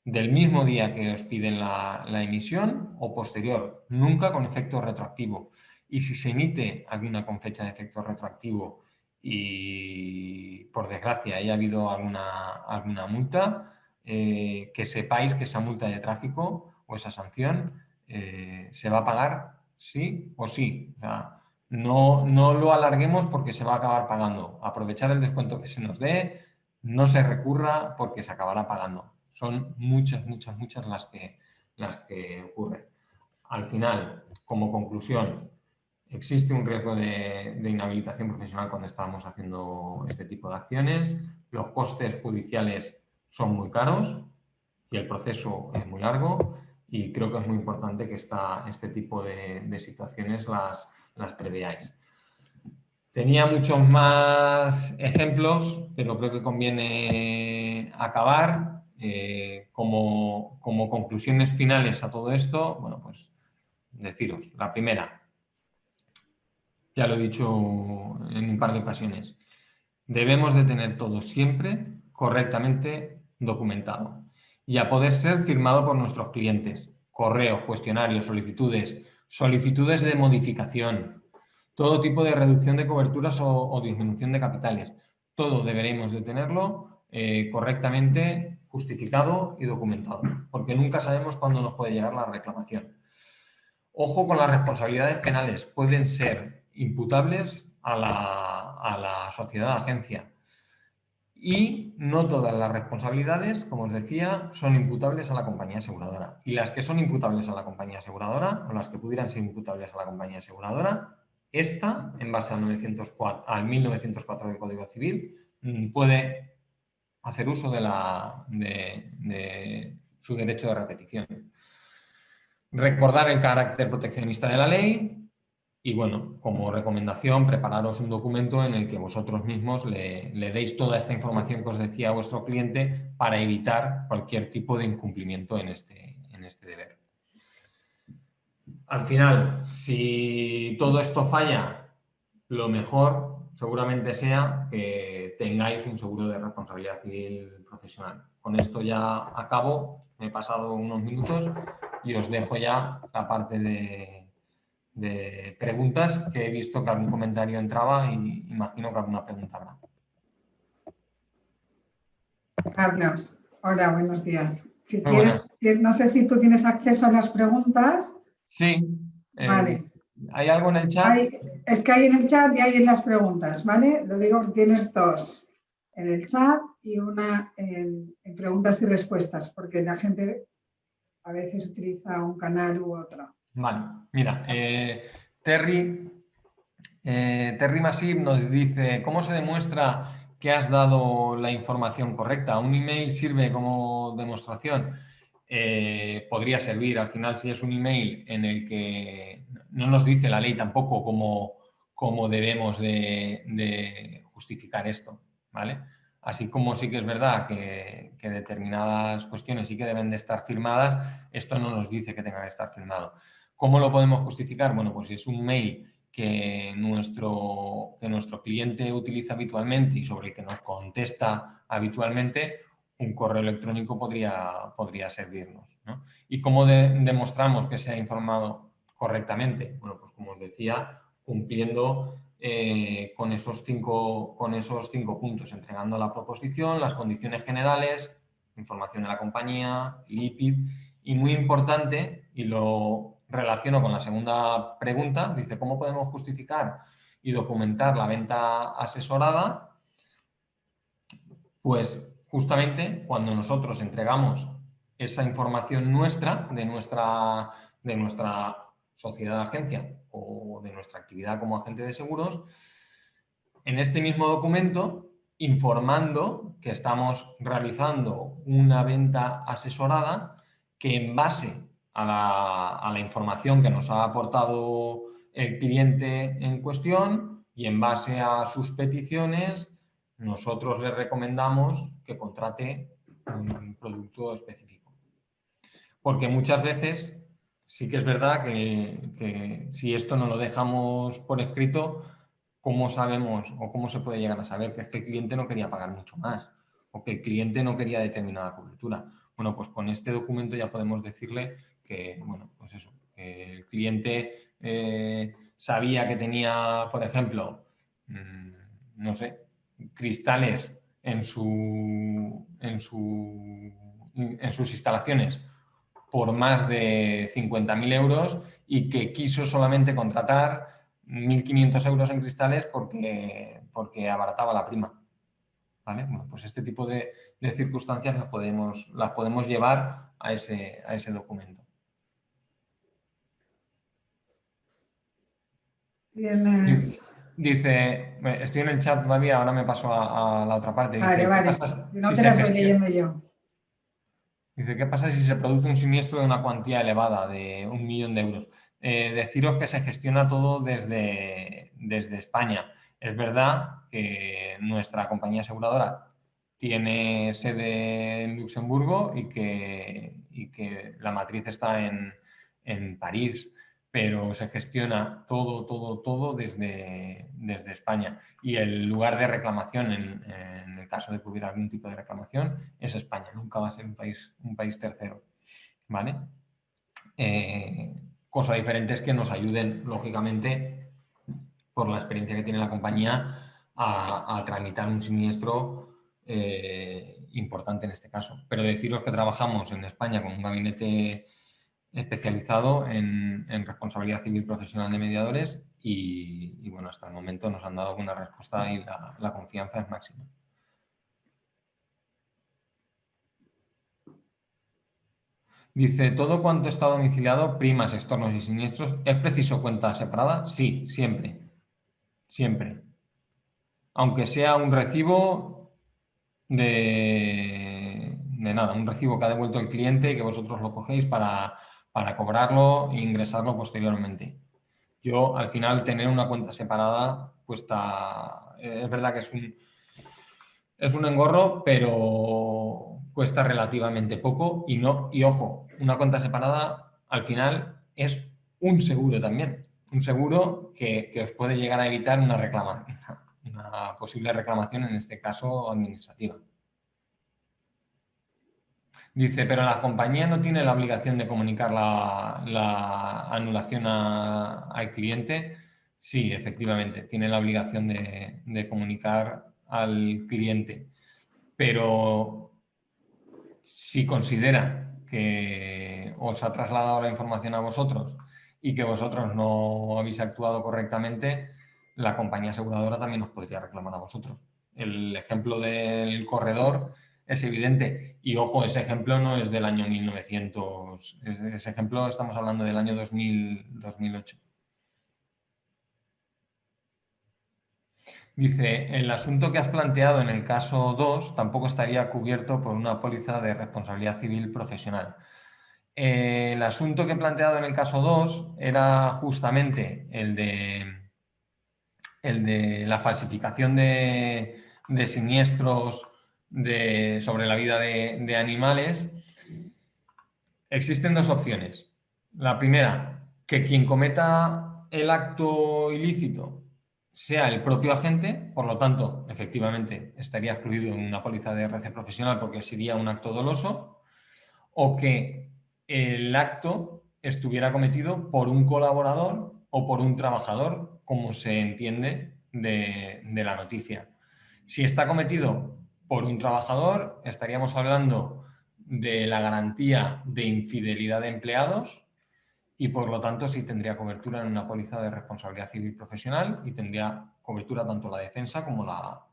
S1: del mismo día que os piden la emisión o posterior, nunca con efecto retroactivo. Y si se emite alguna con fecha de efecto retroactivo y por desgracia haya habido alguna multa, que sepáis que esa multa de tráfico o esa sanción se va a pagar sí o sí. O sea, no lo alarguemos porque se va a acabar pagando. Aprovechar el descuento que se nos dé, no se recurra porque se acabará pagando. Son muchas las que ocurren. Al final, como conclusión, existe un riesgo de inhabilitación profesional cuando estamos haciendo este tipo de acciones. Los costes judiciales son muy caros y el proceso es muy largo, y creo que es muy importante que este tipo de situaciones las preveáis. Tenía muchos más ejemplos, pero creo que conviene acabar. Como conclusiones finales a todo esto, bueno, pues deciros, la primera, ya lo he dicho en un par de ocasiones, debemos de tener todo siempre correctamente documentado y a poder ser firmado por nuestros clientes. Correos, cuestionarios, solicitudes de modificación, todo tipo de reducción de coberturas o disminución de capitales. Todo deberemos de tenerlo correctamente justificado y documentado, porque nunca sabemos cuándo nos puede llegar la reclamación. Ojo con las responsabilidades penales, pueden ser imputables a la sociedad agencia. Y no todas las responsabilidades, como os decía, son imputables a la compañía aseguradora. Y las que son imputables a la compañía aseguradora, o las que pudieran ser imputables a la compañía aseguradora, esta, en base al 1904 del Código Civil, puede hacer uso de su derecho de repetición. Recordar el carácter proteccionista de la ley y, bueno, como recomendación, prepararos un documento en el que vosotros mismos le deis toda esta información que os decía a vuestro cliente para evitar cualquier tipo de incumplimiento en este deber. Al final, si todo esto falla, lo mejor seguramente sea que tengáis un seguro de responsabilidad civil profesional. Con esto ya acabo, me he pasado unos minutos y os dejo ya la parte de preguntas, que he visto que algún comentario entraba y imagino que alguna pregunta habrá.
S3: Carlos, hola, buenos días. Si
S1: Muy
S3: quieres,
S1: buenas.
S3: no sé si tú tienes acceso a las preguntas.
S1: Sí.
S3: Vale.
S1: ¿Hay algo en el chat?
S3: Es que hay en el chat y hay en las preguntas, ¿vale? Lo digo porque tienes dos en el chat y una en preguntas y respuestas, porque la gente a veces utiliza un canal u otro.
S1: Vale, mira, Terry Masip nos dice: ¿cómo se demuestra que has dado la información correcta? ¿Un email sirve como demostración? Podría servir. Al final, si es un email en el que no nos dice la ley tampoco cómo debemos de justificar esto, ¿vale? Así como sí que es verdad que determinadas cuestiones sí que deben de estar firmadas, esto no nos dice que tenga que estar firmado. ¿Cómo lo podemos justificar? Bueno, pues si es un mail que nuestro cliente utiliza habitualmente y sobre el que nos contesta habitualmente, un correo electrónico podría servirnos, ¿no? ¿Y cómo demostramos que se ha informado correctamente? Bueno, pues como os decía, cumpliendo con esos cinco puntos, entregando la proposición, las condiciones generales, información de la compañía, el IPID, y muy importante, y lo relaciono con la segunda pregunta, dice: ¿cómo podemos justificar y documentar la venta asesorada? Pues justamente cuando nosotros entregamos esa información nuestra, de nuestra sociedad de agencia o de nuestra actividad como agente de seguros, en este mismo documento, informando que estamos realizando una venta asesorada, que en base a la información que nos ha aportado el cliente en cuestión y en base a sus peticiones, nosotros le recomendamos que contrate un producto específico. Porque muchas veces sí que es verdad que si esto no lo dejamos por escrito, ¿cómo sabemos o cómo se puede llegar a saber que es que el cliente no quería pagar mucho más o que el cliente no quería determinada cobertura? Bueno, pues con este documento ya podemos decirle que, bueno, pues eso, que el cliente sabía que tenía, por ejemplo, no sé, cristales en sus instalaciones por más de 50.000 euros y que quiso solamente contratar 1.500 euros en cristales porque abarataba la prima. ¿Vale? Bueno, pues este tipo de circunstancias las podemos llevar a ese documento.
S3: Tienes...
S1: Dice, estoy en el chat todavía, ahora me paso a la otra parte. Dice,
S3: Vale.
S1: ¿qué pasa
S3: Si no
S1: si
S3: te
S1: se
S3: las voy
S1: gestiona?
S3: leyendo yo.
S1: Dice, ¿qué pasa si se produce un siniestro de una cuantía elevada, de 1 millón de euros? Deciros que se gestiona todo desde España. Es verdad que nuestra compañía aseguradora tiene sede en Luxemburgo y que la matriz está en París, pero se gestiona todo desde España. Y el lugar de reclamación, en el caso de que hubiera algún tipo de reclamación, es España. Nunca va a ser un país tercero. ¿Vale? Cosa diferente es que nos ayuden, lógicamente, por la experiencia que tiene la compañía, a tramitar un siniestro importante en este caso. Pero deciros que trabajamos en España con un gabinete especializado en responsabilidad civil profesional de mediadores y bueno, hasta el momento nos han dado alguna respuesta y la confianza es máxima. Dice, ¿todo cuanto está domiciliado, primas, estornos y siniestros, es preciso cuenta separada? Sí, siempre. Siempre. Aunque sea un recibo de nada, un recibo que ha devuelto el cliente y que vosotros lo cogéis para cobrarlo e ingresarlo posteriormente. Yo, al final, tener una cuenta separada cuesta... es verdad que es un engorro, pero cuesta relativamente poco y ojo, una cuenta separada al final es un seguro también. Un seguro que os puede llegar a evitar una posible reclamación, en este caso administrativa. Dice, pero la compañía no tiene la obligación de comunicar la anulación al cliente. Sí, efectivamente, tiene la obligación de comunicar al cliente. Pero si considera que os ha trasladado la información a vosotros y que vosotros no habéis actuado correctamente, la compañía aseguradora también os podría reclamar a vosotros. El ejemplo del corredor es evidente. Y ojo, ese ejemplo no es del año 1900, ese ejemplo estamos hablando del año 2008. Dice, el asunto que has planteado en el caso 2 tampoco estaría cubierto por una póliza de responsabilidad civil profesional. El asunto que he planteado en el caso 2 era justamente el de la falsificación de siniestros sobre la vida de animales. Existen dos opciones. La primera, que quien cometa el acto ilícito sea el propio agente, por lo tanto, efectivamente, estaría excluido en una póliza de RC profesional porque sería un acto doloso, o que el acto estuviera cometido por un colaborador o por un trabajador, como se entiende de la noticia. Si está cometido por un trabajador, estaríamos hablando de la garantía de infidelidad de empleados y por lo tanto sí tendría cobertura en una póliza de responsabilidad civil profesional y tendría cobertura tanto la defensa como la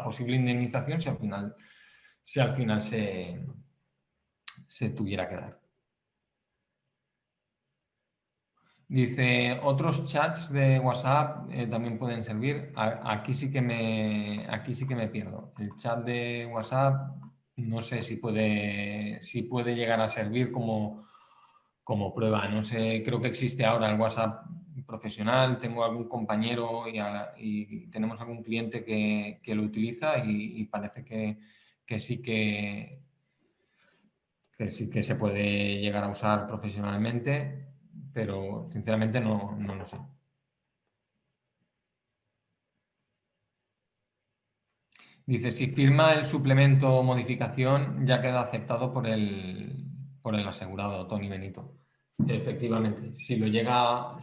S1: posible indemnización si al final se tuviera que dar. Dice, otros chats de WhatsApp también pueden servir. Aquí sí que me pierdo. El chat de WhatsApp no sé si puede llegar a servir como prueba. No sé, creo que existe ahora el WhatsApp profesional. Tengo algún compañero y tenemos algún cliente que lo utiliza y parece que sí que sí que se puede llegar a usar profesionalmente, pero sinceramente no lo sé. Dice, si firma el suplemento o modificación, ya queda aceptado por el asegurado, Tony Benito. Efectivamente, si lo llega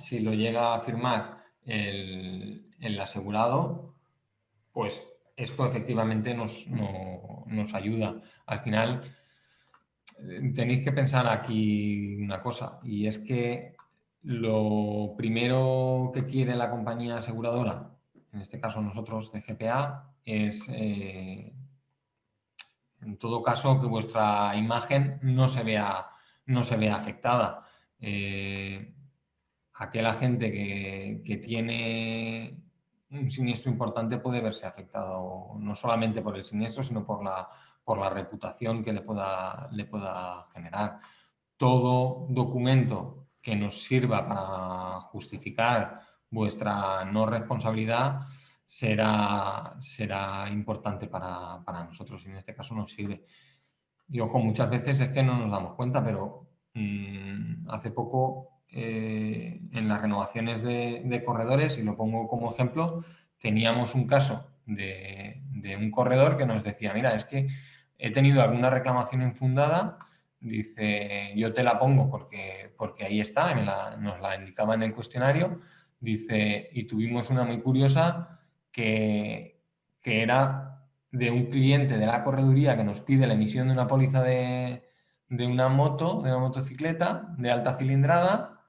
S1: a firmar el asegurado, pues esto efectivamente nos ayuda. Al final, tenéis que pensar aquí una cosa, y es que lo primero que quiere la compañía aseguradora, en este caso nosotros de GPA, es en todo caso que vuestra imagen no se vea afectada. Aquel agente que tiene un siniestro importante puede verse afectado no solamente por el siniestro, sino por la reputación que le pueda generar. Todo documento que nos sirva para justificar vuestra no responsabilidad será importante para nosotros, y en este caso nos sirve. Y ojo, muchas veces es que no nos damos cuenta, pero hace poco en las renovaciones de corredores, y lo pongo como ejemplo, teníamos un caso de un corredor que nos decía, mira, es que he tenido alguna reclamación infundada, dice, yo te la pongo porque ahí está, nos la indicaba en el cuestionario, dice, y tuvimos una muy curiosa que era de un cliente de la correduría que nos pide la emisión de una póliza de una moto, de una motocicleta de alta cilindrada,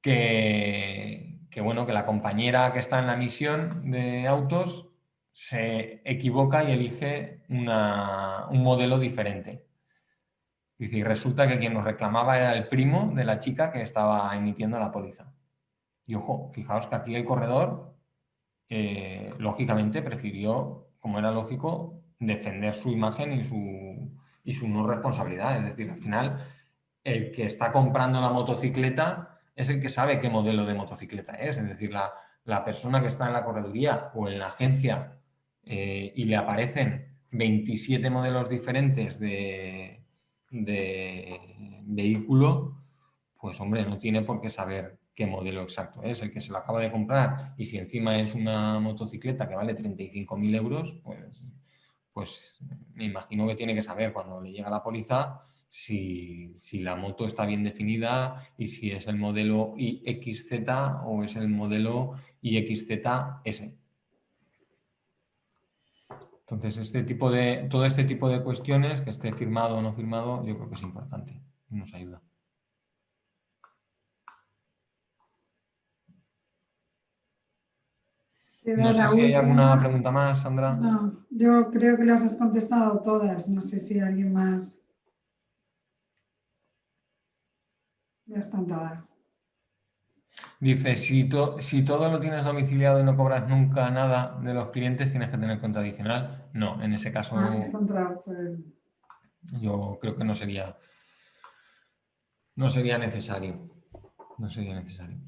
S1: que bueno, que la compañera que está en la emisión de autos se equivoca y elige un modelo diferente. Y resulta que quien nos reclamaba era el primo de la chica que estaba emitiendo la póliza. Y ojo, fijaos que aquí el corredor, lógicamente, prefirió, como era lógico, defender su imagen y su no responsabilidad. Es decir, al final, el que está comprando la motocicleta es el que sabe qué modelo de motocicleta es. Es decir, la persona que está en la correduría o en la agencia y le aparecen 27 modelos diferentes de vehículo, pues hombre, no tiene por qué saber qué modelo exacto es. El que se lo acaba de comprar, y si encima es una motocicleta que vale 35.000 euros, pues me imagino que tiene que saber cuando le llega la póliza si la moto está bien definida y si es el modelo iXZ o es el modelo iXZS. Entonces, todo este tipo de cuestiones, que esté firmado o no firmado, yo creo que es importante y nos ayuda. No sé si hay alguna pregunta más, Sandra.
S3: No, yo creo que las has contestado todas. No sé si alguien más. Ya están todas.
S1: Dice, si todo lo tienes domiciliado y no cobras nunca nada de los clientes, tienes que tener cuenta adicional. No, en ese caso yo creo que no sería necesario. No sería necesario.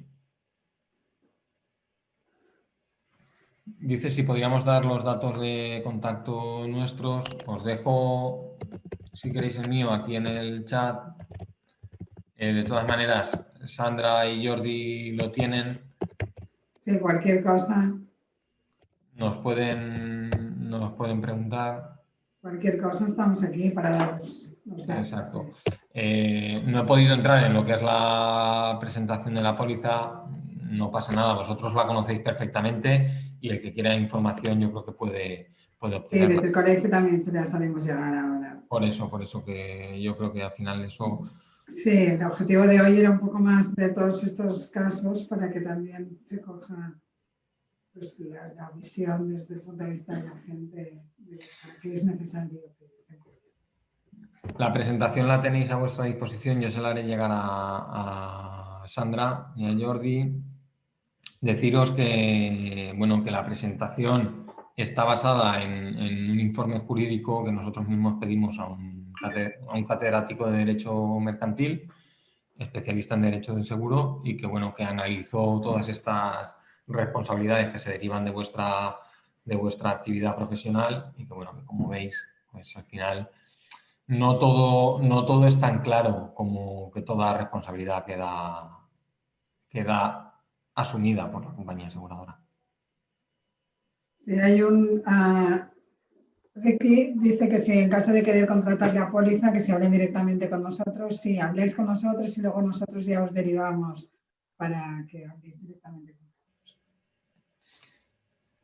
S1: Dice si podríamos dar los datos de contacto nuestros. Os dejo, si queréis, el mío aquí en el chat. De todas maneras, Sandra y Jordi lo tienen.
S3: Sí, cualquier cosa.
S1: Nos pueden preguntar.
S3: Cualquier cosa, estamos aquí para daros los datos.
S1: Exacto. No he podido entrar en lo que es la presentación de la póliza. No pasa nada, vosotros la conocéis perfectamente y el que quiera información yo creo que puede obtenerla.
S3: Sí, desde el colegio también se las haremos llegar ahora.
S1: Por eso que yo creo que al final eso...
S3: Sí, el objetivo de hoy era un poco más de todos estos casos para que también se coja pues, la visión desde el punto de vista de la gente de para qué es necesario que estén cubiertos.
S1: La presentación la tenéis a vuestra disposición, yo se la haré llegar a Sandra y a Jordi. Deciros que, bueno, que la presentación está basada en un informe jurídico que nosotros mismos pedimos a un catedrático de Derecho Mercantil, especialista en Derecho del Seguro, y que, bueno, que analizó todas estas responsabilidades que se derivan de vuestra actividad profesional y que, bueno, que como veis, pues al final no todo es tan claro como que toda responsabilidad queda asumida por la compañía aseguradora.
S3: Sí, hay Ricky dice que si en caso de querer contratar la póliza, que se hablen directamente con nosotros, si habléis con nosotros y luego nosotros ya os derivamos para que habléis directamente con nosotros.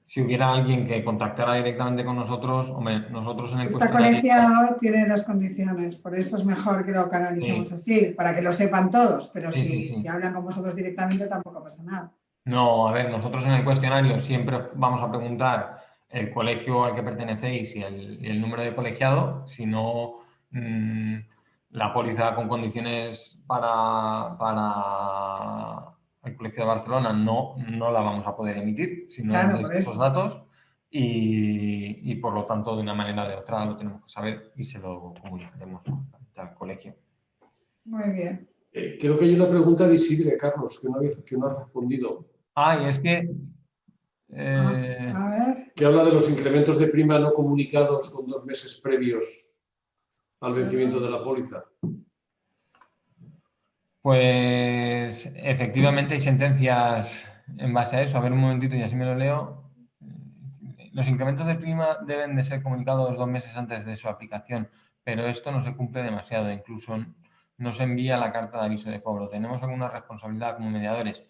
S1: Si hubiera alguien que contactara directamente con nosotros, hombre, nosotros en el
S3: Está
S1: cuestionario...
S3: colegiado, tiene las condiciones, por eso es mejor que lo canalicemos así, para que lo sepan todos, pero si hablan con vosotros directamente tampoco pasa nada.
S1: No, a ver, nosotros en el cuestionario siempre vamos a preguntar el colegio al que pertenecéis y el número de colegiado, si no, la póliza con condiciones para el Colegio de Barcelona no la vamos a poder emitir si no nos dais esos datos y por lo tanto de una manera o de otra lo tenemos que saber y se lo comunicaremos al colegio.
S3: Muy bien.
S4: Creo que hay una pregunta de Isidre, Carlos, que no has respondido.
S1: Y es que...
S3: a ver.
S4: Que habla de los incrementos de prima no comunicados con 2 meses previos al vencimiento de la póliza.
S1: Pues efectivamente hay sentencias en base a eso. A ver un momentito y así me lo leo. Los incrementos de prima deben de ser comunicados 2 meses antes de su aplicación, pero esto no se cumple demasiado. Incluso no se envía la carta de aviso de cobro. ¿Tenemos alguna responsabilidad como mediadores?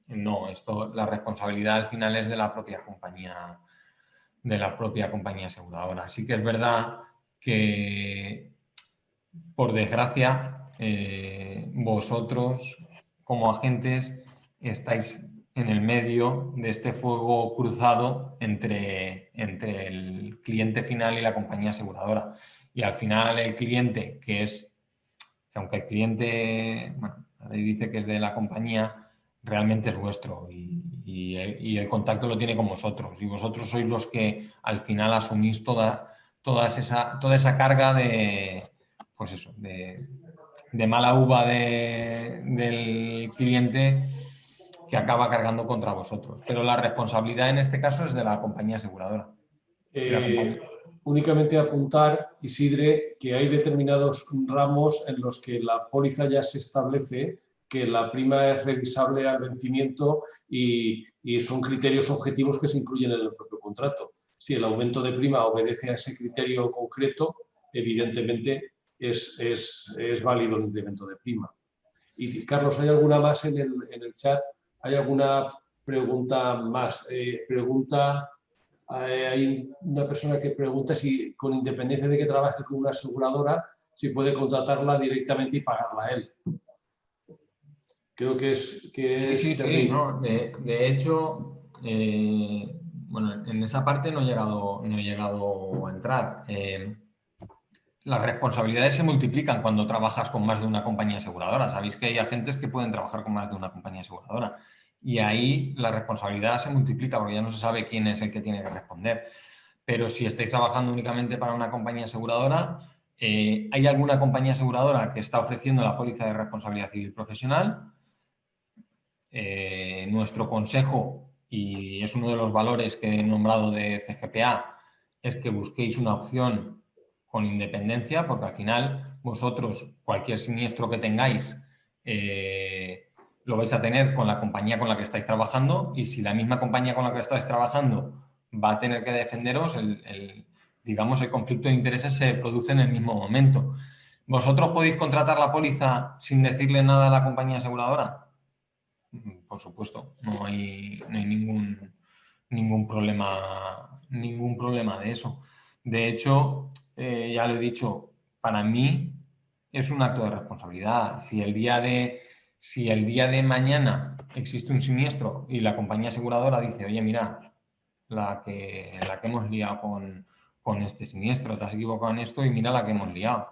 S1: No, la responsabilidad al final es de la propia compañía aseguradora. Sí que es verdad que, por desgracia, vosotros como agentes estáis en el medio de este fuego cruzado entre el cliente final y la compañía aseguradora. Y al final el cliente, aunque el cliente, bueno, la ley dice que es de la compañía, realmente es vuestro y el contacto lo tiene con vosotros. Y vosotros sois los que al final asumís toda esa carga de, pues eso, de mala uva del cliente que acaba cargando contra vosotros. Pero la responsabilidad en este caso es de la compañía aseguradora.
S4: Únicamente apuntar, Isidre, que hay determinados ramos en los que la póliza ya se establece que la prima es revisable al vencimiento y son criterios objetivos que se incluyen en el propio contrato. Si el aumento de prima obedece a ese criterio concreto, evidentemente es válido el incremento de prima. Y Carlos, ¿hay alguna más en el chat? ¿Hay alguna pregunta más? Hay una persona que pregunta si, con independencia de que trabaje con una aseguradora, si puede contratarla directamente y pagarla a él. Creo que es
S1: Sí, ¿no? De hecho, bueno, en esa parte no he llegado a entrar. Las responsabilidades se multiplican cuando trabajas con más de una compañía aseguradora. Sabéis que hay agentes que pueden trabajar con más de una compañía aseguradora. Y ahí la responsabilidad se multiplica porque ya no se sabe quién es el que tiene que responder. Pero si estáis trabajando únicamente para una compañía aseguradora, ¿hay alguna compañía aseguradora que está ofreciendo la póliza de responsabilidad civil profesional? Nuestro consejo, y es uno de los valores que he nombrado de CGPA, es que busquéis una opción con independencia, porque al final vosotros, cualquier siniestro que tengáis, lo vais a tener con la compañía con la que estáis trabajando, y si la misma compañía con la que estáis trabajando va a tener que defenderos, digamos, el conflicto de intereses se produce en el mismo momento. ¿Vosotros podéis contratar la póliza sin decirle nada a la compañía aseguradora? Por supuesto, no hay ningún problema de eso. De hecho, ya lo he dicho, para mí es un acto de responsabilidad. Si el día de mañana existe un siniestro y la compañía aseguradora dice, oye, mira, la que hemos liado con este siniestro, te has equivocado en esto y mira la que hemos liado.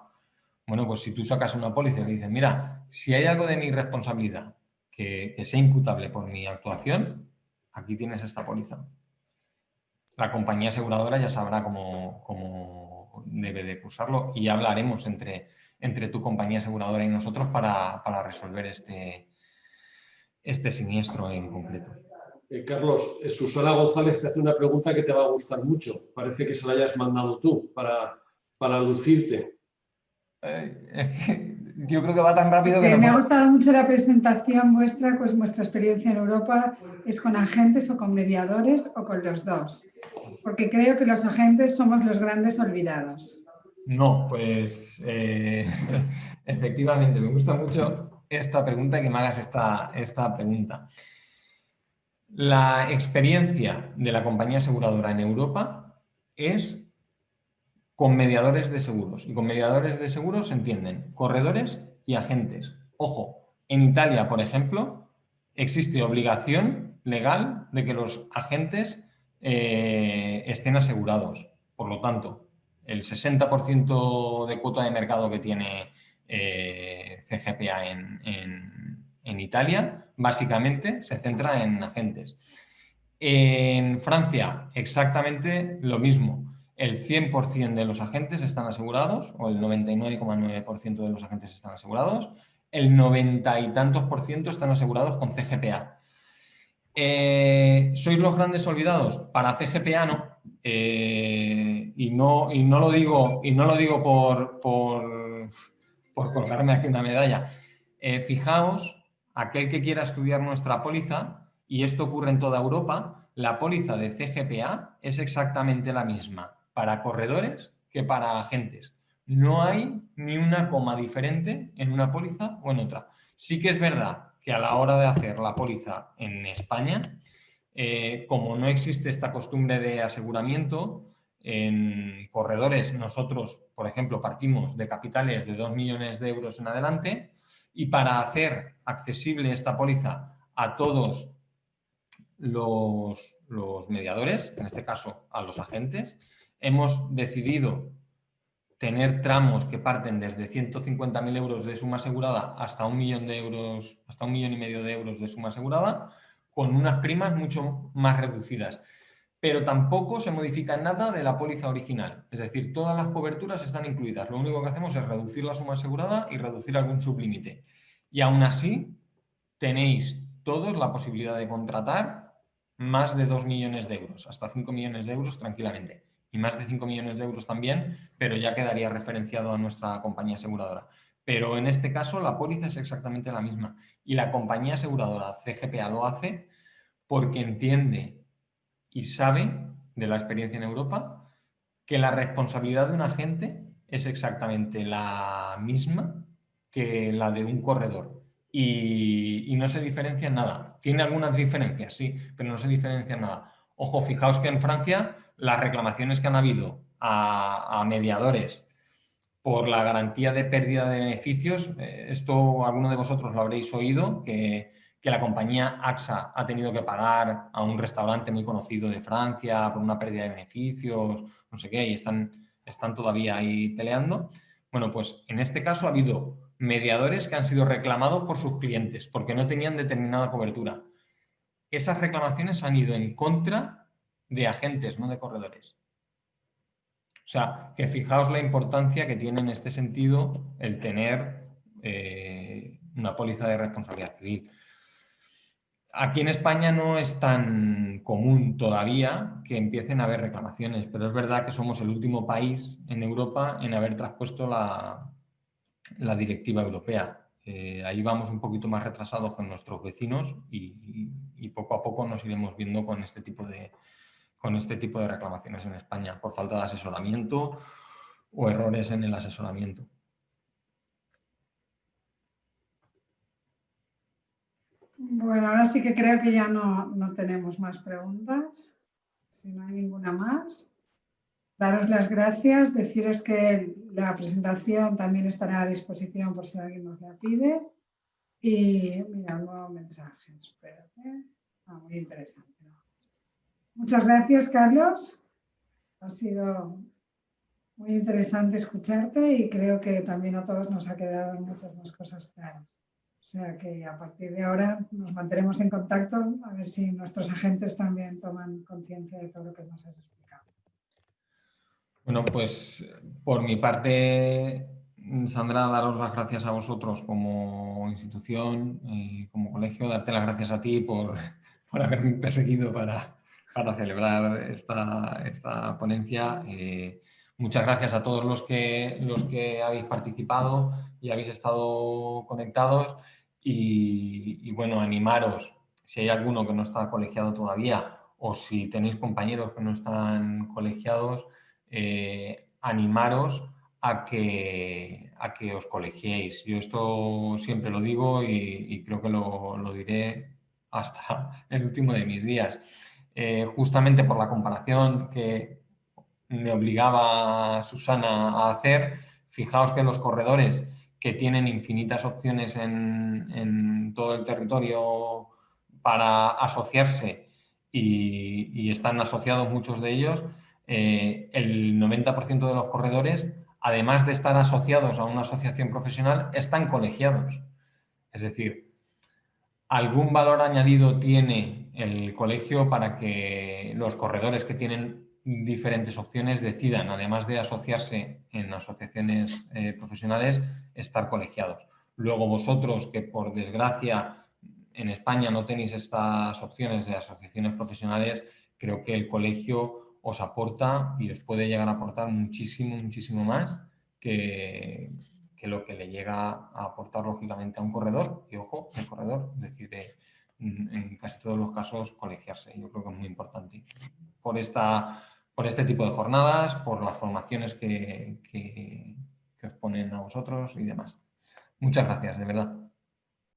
S1: Bueno, pues si tú sacas una póliza y le dices, mira, si hay algo de mi responsabilidad que sea imputable por mi actuación, aquí tienes esta póliza. La compañía aseguradora ya sabrá cómo debe de cursarlo y hablaremos entre tu compañía aseguradora y nosotros para resolver este siniestro en concreto.
S4: Carlos, Susana González te hace una pregunta que te va a gustar mucho. Parece que se la hayas mandado tú para lucirte.
S1: yo creo que va tan rápido que
S3: Me ha
S1: no.
S3: gustado mucho la presentación vuestra, pues vuestra experiencia en Europa es con agentes o con mediadores o con los dos, porque creo que los agentes somos los grandes olvidados.
S1: No, pues efectivamente, me gusta mucho esta pregunta y que me hagas esta pregunta. La experiencia de la compañía aseguradora en Europa es con mediadores de seguros. Y con mediadores de seguros se entienden corredores y agentes. Ojo, en Italia, por ejemplo, existe obligación legal de que los agentes estén asegurados. Por lo tanto, el 60% de cuota de mercado que tiene CGPA en Italia, básicamente se centra en agentes. En Francia, exactamente lo mismo. El 100% de los agentes están asegurados, o el 99,9% de los agentes están asegurados. El 90 y tantos por ciento están asegurados con CGPA. ¿Sois los grandes olvidados? Para CGPA no. Y no lo digo por colgarme aquí una medalla. Fijaos, aquel que quiera estudiar nuestra póliza, y esto ocurre en toda Europa, la póliza de CGPA es exactamente la misma para corredores que para agentes. No hay ni una coma diferente en una póliza o en otra. Sí que es verdad que a la hora de hacer la póliza en España, como no existe esta costumbre de aseguramiento, en corredores nosotros, por ejemplo, partimos de capitales de 2 millones de euros en adelante, y para hacer accesible esta póliza a todos los mediadores, en este caso a los agentes, hemos decidido tener tramos que parten desde 150.000 euros de suma asegurada hasta 1 millón de euros, hasta 1,5 millones de euros de suma asegurada, con unas primas mucho más reducidas. Pero tampoco se modifica nada de la póliza original. Es decir, todas las coberturas están incluidas. Lo único que hacemos es reducir la suma asegurada y reducir algún sublímite. Y aún así, tenéis todos la posibilidad de contratar más de 2 millones de euros, hasta 5 millones de euros tranquilamente. Y más de 5 millones de euros también, pero ya quedaría referenciado a nuestra compañía aseguradora. Pero en este caso la póliza es exactamente la misma. Y la compañía aseguradora CGPA lo hace porque entiende y sabe de la experiencia en Europa que la responsabilidad de un agente es exactamente la misma que la de un corredor. Y no se diferencia en nada. Tiene algunas diferencias, sí, pero no se diferencia en nada. Ojo, fijaos que en Francia las reclamaciones que han habido a mediadores por la garantía de pérdida de beneficios, esto alguno de vosotros lo habréis oído, que la compañía AXA ha tenido que pagar a un restaurante muy conocido de Francia por una pérdida de beneficios, no sé qué, y están todavía ahí peleando. Bueno, pues en este caso ha habido mediadores que han sido reclamados por sus clientes porque no tenían determinada cobertura. Esas reclamaciones han ido en contra de agentes, no de corredores. O sea, que fijaos la importancia que tiene en este sentido el tener una póliza de responsabilidad civil. Aquí en España no es tan común todavía que empiecen a haber reclamaciones, pero es verdad que somos el último país en Europa en haber traspuesto la directiva europea. Ahí vamos un poquito más retrasados con nuestros vecinos y poco a poco nos iremos viendo con este tipo de reclamaciones en España por falta de asesoramiento o errores en el asesoramiento.
S3: Bueno, ahora sí que creo que ya no tenemos más preguntas. Si no hay ninguna más, daros las gracias, deciros que la presentación también estará a disposición por si alguien nos la pide. Y mira, un nuevo mensaje, espérate. Muy interesante. Muchas gracias, Carlos. Ha sido muy interesante escucharte y creo que también a todos nos ha quedado muchas más cosas claras. O sea que a partir de ahora nos mantenemos en contacto a ver si nuestros agentes también toman conciencia de todo lo que nos has explicado.
S1: Bueno, pues por mi parte, Sandra, daros las gracias a vosotros como institución, como colegio, darte las gracias a ti por haberme perseguido para celebrar esta ponencia. Muchas gracias a todos los que habéis participado y habéis estado conectados y bueno, animaros, si hay alguno que no está colegiado todavía o si tenéis compañeros que no están colegiados, animaros a que os colegiéis. Yo esto siempre lo digo y creo que lo diré hasta el último de mis días. Justamente por la comparación que me obligaba Susana a hacer, fijaos que los corredores que tienen infinitas opciones en todo el territorio para asociarse y están asociados muchos de ellos, el 90% de los corredores, además de estar asociados a una asociación profesional, están colegiados. Es decir, algún valor añadido tiene el colegio para que los corredores que tienen diferentes opciones decidan, además de asociarse en asociaciones profesionales, estar colegiados. Luego vosotros, que por desgracia en España no tenéis estas opciones de asociaciones profesionales, creo que el colegio os aporta y os puede llegar a aportar muchísimo, muchísimo más que lo que le llega a aportar lógicamente a un corredor. Y ojo, el corredor decide en casi todos los casos colegiarse. Yo creo que es muy importante por este tipo de jornadas, por las formaciones que os ponen a vosotros y demás. Muchas gracias, de verdad.